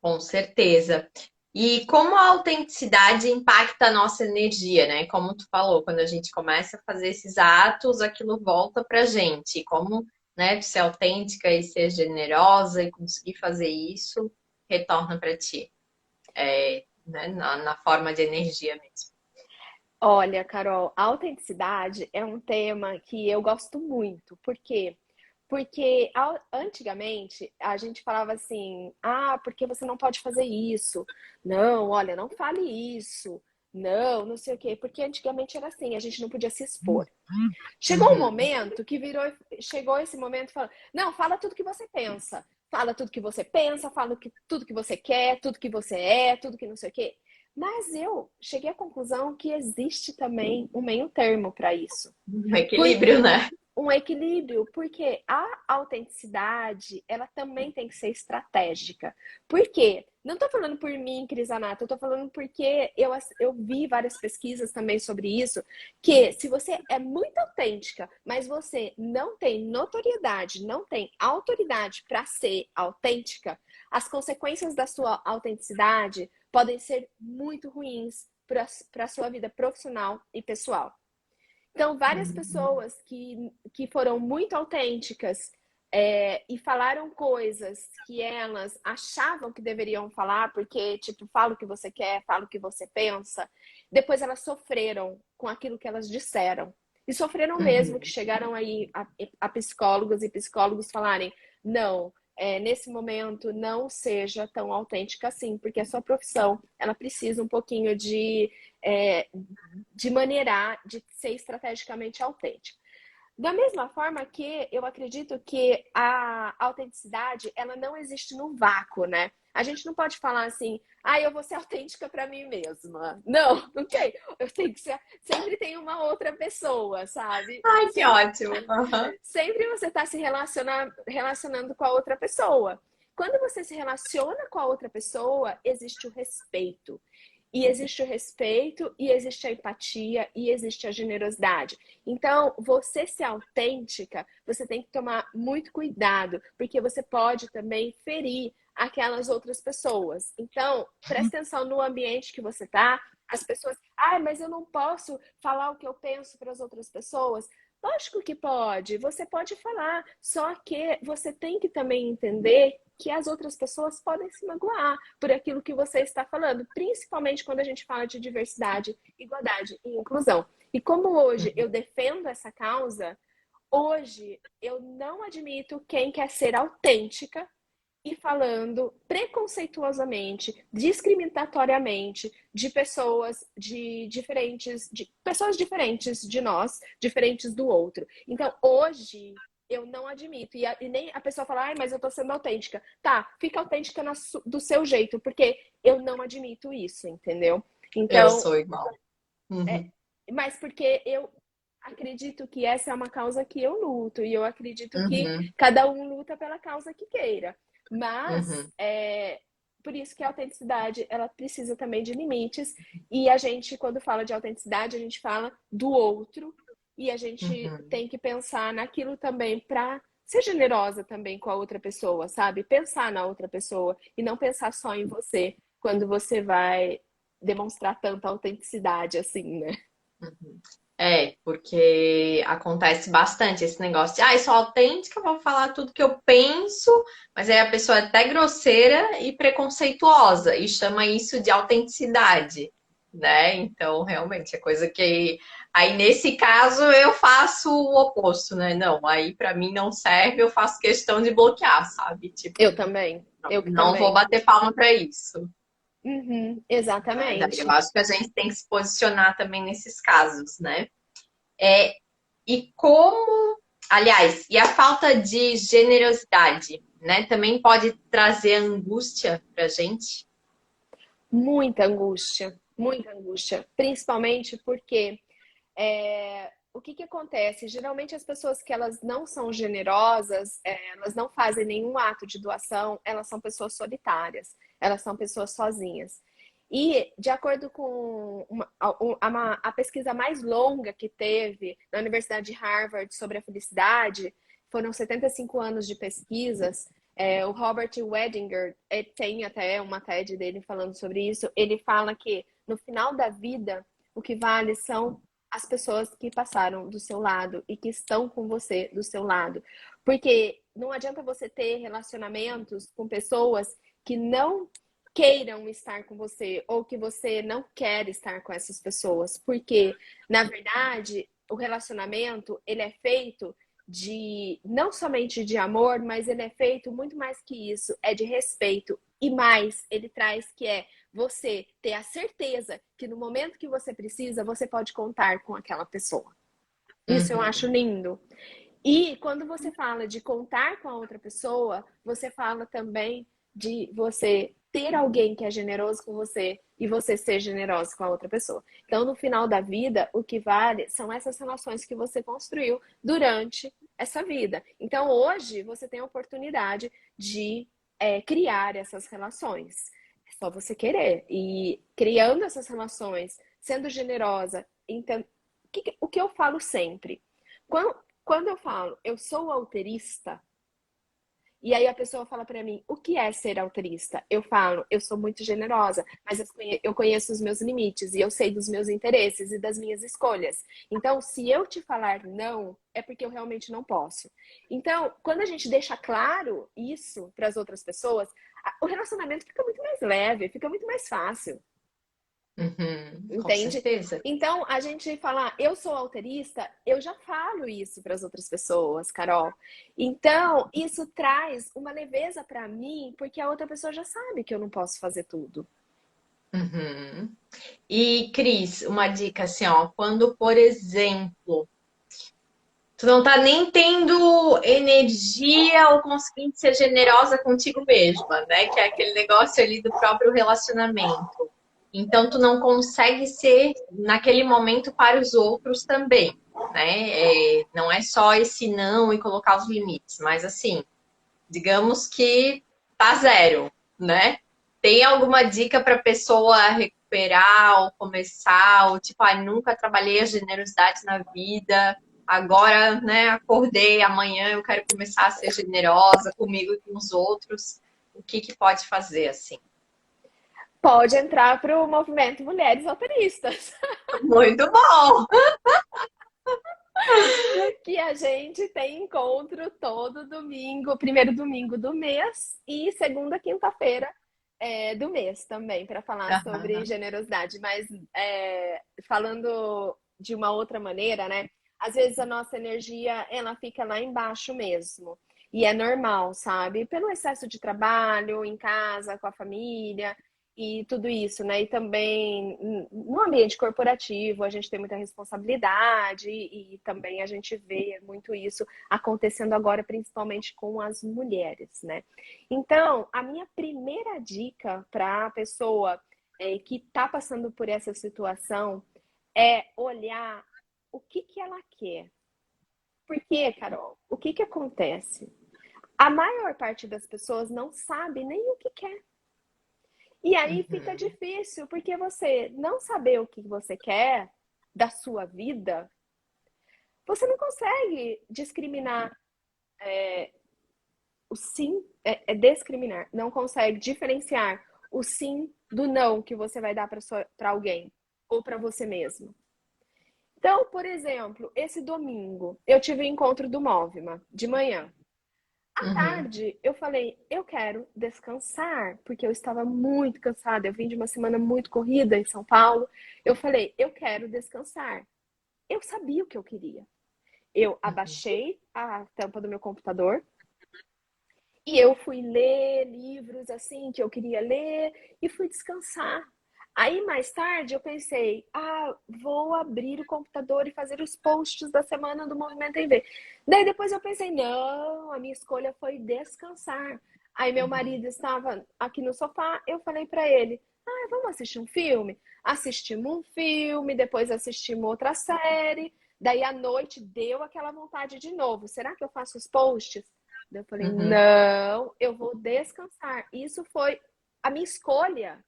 Com certeza. E como a autenticidade impacta a nossa energia, né? Como tu falou, quando a gente começa a fazer esses atos, aquilo volta pra gente. Como, né, tu ser autêntica e ser generosa e conseguir fazer isso, retorna pra ti, né? Na forma de energia mesmo. Olha, Carol, a autenticidade é um tema que eu gosto muito. Por quê? Porque antigamente a gente falava assim: ah, porque você não pode fazer isso? Não, olha, não fale isso. Não, não sei o quê. Porque antigamente era assim, a gente não podia se expor. Chegou um Uhum. momento que chegou esse momento e falou: não, fala tudo que você pensa. Fala tudo que você pensa, fala tudo que você quer, tudo que você é, tudo que não sei o quê. Mas eu cheguei à conclusão que existe também um meio termo para isso. Um equilíbrio, Porque né? um equilíbrio, porque a autenticidade, ela também tem que ser estratégica. Por quê? Não estou falando por mim, Crisanata, eu estou falando porque eu vi várias pesquisas também sobre isso, que se você é muito autêntica, mas você não tem notoriedade, não tem autoridade para ser autêntica, as consequências da sua autenticidade podem ser muito ruins para a sua vida profissional e pessoal. Então, várias Uhum. pessoas que foram muito autênticas e falaram coisas que elas achavam que deveriam falar, porque, tipo, fala o que você quer, fala o que você pensa. Depois elas sofreram com aquilo que elas disseram. E sofreram mesmo, que Uhum. chegaram aí a psicólogos e psicólogos falarem: não, nesse momento não seja tão autêntica assim, porque a sua profissão ela precisa um pouquinho é, de maneirar, de ser estrategicamente autêntico. Da mesma forma que eu acredito que a autenticidade, ela não existe no vácuo, né? A gente não pode falar assim, ah, eu vou ser autêntica para mim mesma. Não, não tem. Eu tenho que ser, sempre tem uma outra pessoa, sabe? Ai, que ótimo. Uhum. Sempre você está se relacionando com a outra pessoa. Quando você se relaciona com a outra pessoa, existe o respeito. E existe o respeito, e existe a empatia, e existe a generosidade. Então, você ser autêntica, você tem que tomar muito cuidado, porque você pode também ferir aquelas outras pessoas. Então, preste atenção no ambiente que você está. As pessoas, mas eu não posso falar o que eu penso para as outras pessoas. Lógico que pode, você pode falar, só que você tem que também entender que as outras pessoas podem se magoar por aquilo que você está falando, principalmente quando a gente fala de diversidade, igualdade e inclusão. E como hoje eu defendo essa causa, Hoje, eu não admito quem quer ser autêntica e falando preconceituosamente, discriminatoriamente de pessoas de pessoas diferentes de nós, diferentes do outro. Então, hoje eu não admito e nem a pessoa fala, ai, mas eu tô sendo autêntica. Tá, fica autêntica do seu jeito, porque eu não admito isso, entendeu? Eu Então, sou igual. é, Uhum, mas porque eu acredito que essa é uma causa que eu luto e eu acredito que uhum, cada um luta pela causa que queira. Mas uhum, por isso que a autenticidade ela precisa também de limites e a gente quando fala de autenticidade a gente fala do outro e a gente uhum. tem que pensar naquilo também para ser generosa também com a outra pessoa, sabe? Pensar na outra pessoa e não pensar só em você quando você vai demonstrar tanta autenticidade assim, né? Uhum. É, porque acontece bastante esse negócio de, ah, eu sou autêntica, vou falar tudo que eu penso, mas aí a pessoa é até grosseira e preconceituosa e chama isso de autenticidade, né? Então, realmente, é coisa que. Aí, nesse caso, eu faço o oposto, né? Não, aí pra mim não serve, eu faço questão de bloquear, sabe? Tipo, Eu também. não, Eu que não vou também. bater palma pra isso. Uhum, Né? Daí eu exatamente. acho que a gente tem que se posicionar também nesses casos, né? É, e como, aliás, e a falta de generosidade, né? Também pode trazer angústia pra gente. Muita angústia. Muita angústia. Principalmente porque o que que acontece? Geralmente as pessoas que elas não são generosas, elas não fazem nenhum ato de doação, elas são pessoas solitárias, elas são pessoas sozinhas. E, de acordo com a pesquisa mais longa que teve na Universidade de Harvard sobre a felicidade, foram 75 anos de pesquisas. O Robert Wedinger tem até uma TED dele falando sobre isso. Ele fala que no final da vida, o que vale são as pessoas que passaram do seu lado e que estão com você do seu lado. Porque não adianta você ter relacionamentos com pessoas que não queiram estar com você ou que você não quer estar com essas pessoas, porque na verdade o relacionamento ele é feito de não somente de amor, mas ele é feito muito mais que isso, é de respeito e mais ele traz que é você ter a certeza que no momento que você precisa, você pode contar com aquela pessoa. Isso eu acho Uhum, lindo. E quando você fala de contar com a outra pessoa, você fala também de você ter alguém que é generoso com você e você ser generoso com a outra pessoa. Então, no final da vida, o que vale são essas relações que você construiu durante essa vida. Então, hoje, você tem a oportunidade de criar essas relações. É só você querer. E criando essas relações, sendo generosa, então, o que eu falo sempre? Quando, quando eu falo, eu sou alterista, e aí a pessoa fala para mim, o que é ser alterista? Eu falo, eu sou muito generosa, mas eu conheço os meus limites e eu sei dos meus interesses e das minhas escolhas. Então, se eu te falar não, é porque eu realmente não posso. Então, quando a gente deixa claro isso para as outras pessoas, o relacionamento fica muito mais leve, fica muito mais fácil. uhum, com Entende? certeza. Então, a gente falar, eu sou alterista, eu já falo isso para as outras pessoas, Carol. Então, isso traz uma leveza para mim, porque a outra pessoa já sabe que eu não posso fazer tudo. Uhum. E, Cris, uma dica assim, ó, quando, por exemplo, tu não tá nem tendo energia ou conseguindo ser generosa contigo mesma, né? Que é aquele negócio ali do próprio relacionamento. Então, tu não consegue ser naquele momento para os outros também, né? Não é só esse não e colocar os limites, mas assim, digamos que tá zero, né? Tem alguma dica para a pessoa recuperar ou começar, ou tipo, ah, nunca trabalhei a generosidade na vida, agora, né, acordei, amanhã eu quero começar a ser generosa comigo e com os outros. O que que pode fazer assim? Pode entrar para o movimento Mulheres Alteristas, Muito bom! que a gente tem encontro todo domingo, primeiro domingo do mês e segunda quinta-feira do mês também, para falar sobre generosidade. Mas falando de uma outra maneira, né? Às vezes a nossa energia, ela fica lá embaixo mesmo. E é normal, sabe? Pelo excesso de trabalho, em casa, com a família e tudo isso, né? E também no ambiente corporativo, a gente tem muita responsabilidade e também a gente vê muito isso acontecendo agora, principalmente com as mulheres, né? Então, a minha primeira dica para a pessoa que está passando por essa situação é olhar o que que ela quer. Porque, Carol, o que que acontece? A maior parte das pessoas não sabe nem o que quer. E aí fica Uhum. difícil, porque você não saber o que você quer da sua vida, você não consegue discriminar o sim, discriminar, não consegue diferenciar o sim do não que você vai dar para alguém ou para você mesmo. Então, por exemplo, esse domingo eu tive o encontro do Movima de manhã. À Uhum. tarde, eu falei, eu quero descansar, porque eu estava muito cansada. Eu vim de uma semana muito corrida em São Paulo. Eu falei, eu quero descansar. Eu sabia o que eu queria. Eu Uhum. abaixei a tampa do meu computador e eu fui ler livros assim que eu queria ler e fui descansar. Aí mais tarde eu pensei, vou abrir o computador e fazer os posts da semana do Movimento MV. Daí depois eu pensei, não, a minha escolha foi descansar. Aí meu Uhum. marido estava aqui no sofá, eu falei para ele, vamos assistir um filme? Assistimos um filme, depois assistimos outra série. Daí à noite deu aquela vontade de novo. Será que eu faço os posts? Daí eu falei, Uhum. não, eu vou descansar. Isso foi a minha escolha.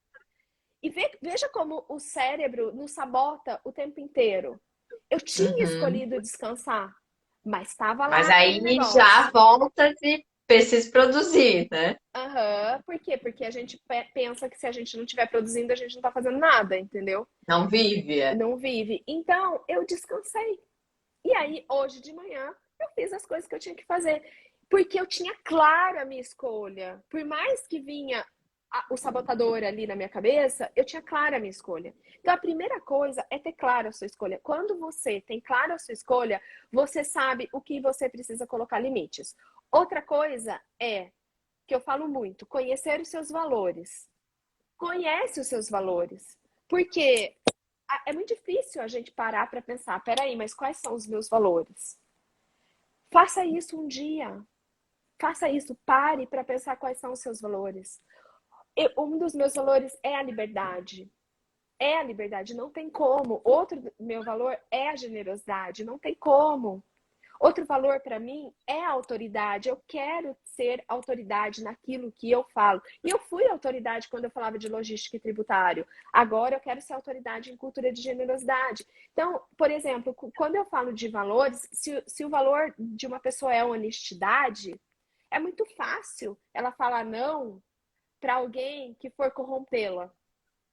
E veja como o cérebro nos sabota o tempo inteiro. Eu tinha Uhum. escolhido descansar, mas estava Mas lá aquele aí já negócio. volta de preciso produzir, né? Aham, por quê? Porque a gente pensa que se a gente não estiver produzindo, a gente não está fazendo nada, entendeu? Não vive. É. Não vive. Então, eu descansei. E aí, hoje de manhã, eu fiz as coisas que eu tinha que fazer. Porque eu tinha claro a minha escolha. Por mais que vinha o sabotador ali na minha cabeça, eu tinha clara a minha escolha. Então, a primeira coisa é ter claro a sua escolha. Quando você tem claro a sua escolha, você sabe o que você precisa colocar limites. Outra coisa é, que eu falo muito, conhecer os seus valores. Conhece os seus valores. Porque é muito difícil a gente parar para pensar, peraí, mas quais são os meus valores? Faça isso um dia. Faça isso, pare para pensar quais são os seus valores. Um dos meus valores é a liberdade. É a liberdade, não tem como. Outro meu valor é a generosidade, não tem como. Outro valor para mim é a autoridade. Eu quero ser autoridade naquilo que eu falo. E eu fui autoridade quando eu falava de logística e tributário. Agora eu quero ser autoridade em cultura de generosidade. Então, por exemplo, quando eu falo de valores, se o valor de uma pessoa é honestidade, é muito fácil ela falar não para alguém que for corrompê-la.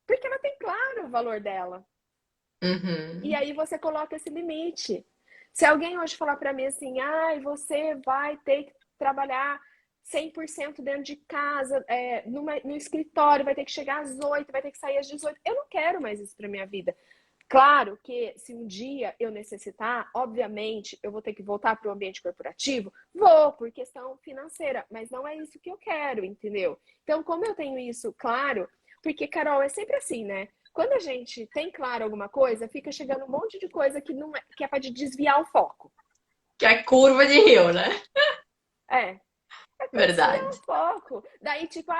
Porque ela tem claro o valor dela. E Uhum. aí você coloca esse limite. Se alguém hoje falar para mim assim, você vai ter que trabalhar 100% dentro de casa, no escritório, vai ter que chegar às 8, vai ter que sair às 18. Eu não quero mais isso para minha vida. Claro que se um dia eu necessitar, obviamente, eu vou ter que voltar para o ambiente corporativo, vou, por questão financeira, mas não é isso que eu quero, entendeu? Então, como eu tenho isso claro, porque, Carol, é sempre assim, né? Quando a gente tem claro alguma coisa, fica chegando um monte de coisa que não é, que é para desviar o foco. Que é curva de rio, né? É, para desviar Verdade. o foco. Daí, tipo,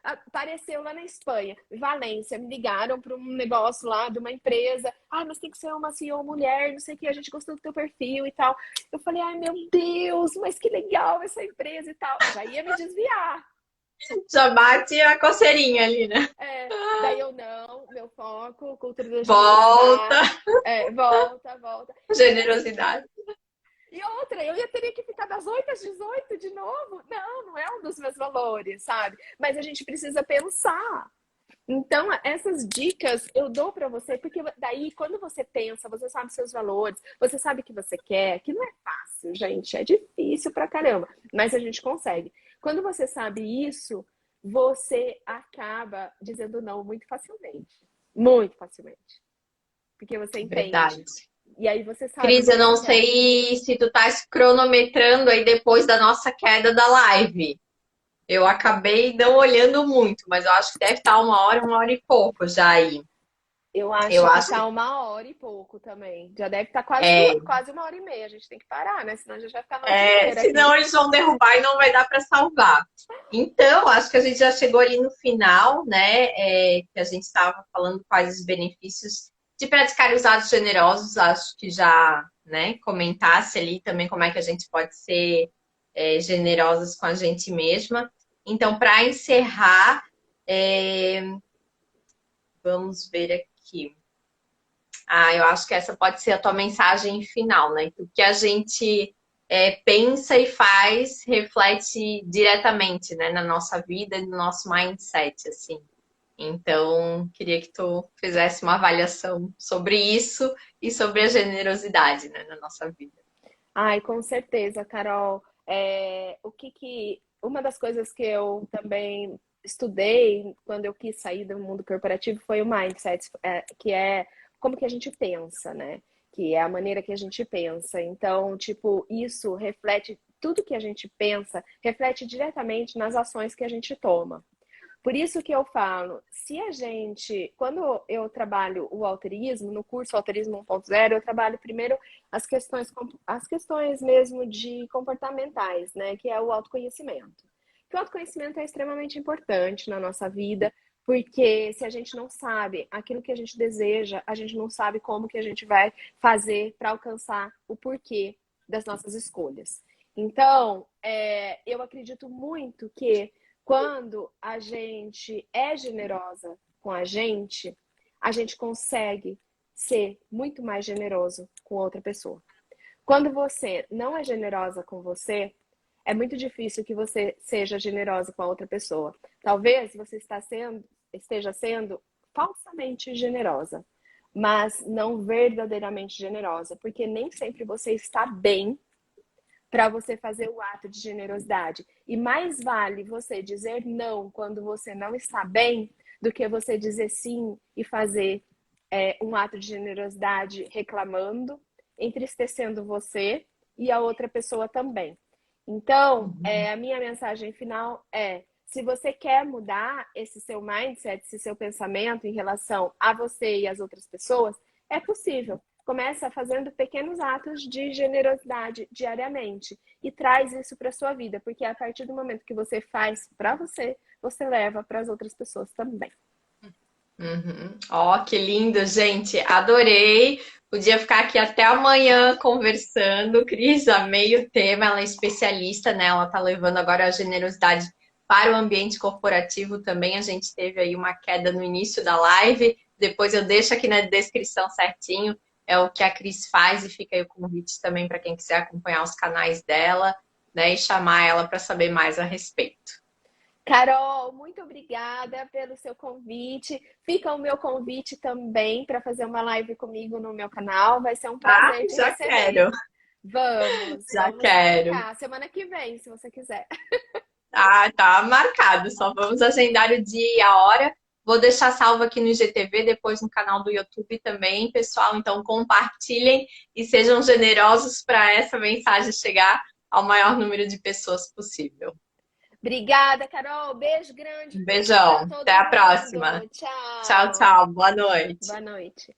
apareceu lá na Espanha, Valência, me ligaram para um negócio lá de uma empresa. Mas tem que ser uma CEO mulher, não sei o que, a gente gostou do teu perfil e tal. Eu falei, meu Deus, mas que legal essa empresa e tal. Já ia me desviar. Já bate a coceirinha ali, né? Daí eu não, meu foco, cultura da Volta, generosidade, volta, volta. E assim, generosidade. e outra, eu ia ter que ficar das 8 às 18 de novo? Não, não é um dos meus valores, sabe? Mas a gente precisa pensar. Então, essas dicas eu dou para você, porque daí, quando você pensa, você sabe seus valores, você sabe o que você quer, que não é fácil, gente, é difícil pra caramba, mas a gente consegue. Quando você sabe isso, você acaba dizendo não muito facilmente. Muito facilmente. Porque você Verdade. entende. E aí você sabe o Cris, que eu não você quer. sei se tu tá cronometrando aí depois da nossa queda da live. Eu acabei não olhando muito, mas eu acho que deve estar uma hora e pouco já aí. Eu Eu acho que acho tá que 1 hora e pouco também. Já deve estar quase é, quase 1 hora e meia. A gente tem que parar, né? Senão a gente vai ficar a noite inteira senão aqui. eles vão derrubar e não vai dar para salvar. Então, acho que a gente já chegou ali no final, né? Que a gente estava falando quais os benefícios de praticar os atos generosos. Acho que já, né, comentasse ali também como é que a gente pode ser generosas com a gente mesma. Então, para encerrar, é, vamos ver aqui. Ah, eu acho que essa pode ser a tua mensagem final, né? O que a gente pensa e faz reflete diretamente, né, na nossa vida e no nosso mindset, assim. Então, queria que tu fizesse uma avaliação sobre isso e sobre a generosidade, né, na nossa vida. Ai, com certeza, Carol. Uma das coisas que eu também estudei quando eu quis sair do mundo corporativo foi o mindset, que é como que a gente pensa, né? Que é a maneira que a gente pensa. Então, tipo, isso reflete, tudo que a gente pensa, reflete diretamente nas ações que a gente toma. Por isso que eu falo, se a gente, quando eu trabalho o alterismo, no curso Alterismo 1.0, eu trabalho primeiro as questões mesmo de comportamentais, né, que é o autoconhecimento. Que o autoconhecimento é extremamente importante na nossa vida, porque se a gente não sabe aquilo que a gente deseja, a gente não sabe como que a gente vai fazer para alcançar o porquê das nossas escolhas. Então, eu acredito muito que quando a gente é generosa com a gente consegue ser muito mais generoso com outra pessoa. Quando você não é generosa com você, é muito difícil que você seja generosa com a outra pessoa. Talvez você esteja sendo falsamente generosa, mas não verdadeiramente generosa, porque nem sempre você está bem para você fazer o ato de generosidade. E mais vale você dizer não quando você não está bem do que você dizer sim e fazer um ato de generosidade reclamando, entristecendo você e a outra pessoa também. Então, a minha mensagem final é: se você quer mudar esse seu mindset, esse seu pensamento em relação a você e as outras pessoas, é possível. Começa fazendo pequenos atos de generosidade diariamente e traz isso para sua vida, porque a partir do momento que você faz para você, você leva para as outras pessoas também. Uhum. Ó, que lindo, gente. Adorei. Podia ficar aqui até amanhã conversando. Cris, amei o tema. Ela é especialista, né? Ela tá levando agora a generosidade para o ambiente corporativo também. A gente teve aí uma queda no início da live. Depois eu deixo aqui na descrição certinho. É o que a Cris faz e fica aí o convite também para quem quiser acompanhar os canais dela, né? E chamar ela para saber mais a respeito. Carol, muito obrigada pelo seu convite. Fica o meu convite também para fazer uma live comigo no meu canal. Vai ser um Ah, prazer te já receber. quero. Já Vamos quero. marcar semana que vem, se você quiser. Ah, tá marcado. Só vamos agendar o dia e a hora. Vou deixar salvo aqui no IGTV, depois no canal do YouTube também, pessoal. Então compartilhem e sejam generosos para essa mensagem chegar ao maior número de pessoas possível. Obrigada, Carol. Beijo grande Um para beijão. Até todo a mundo. próxima. Tchau, Tchau. tchau. Boa noite. Boa noite.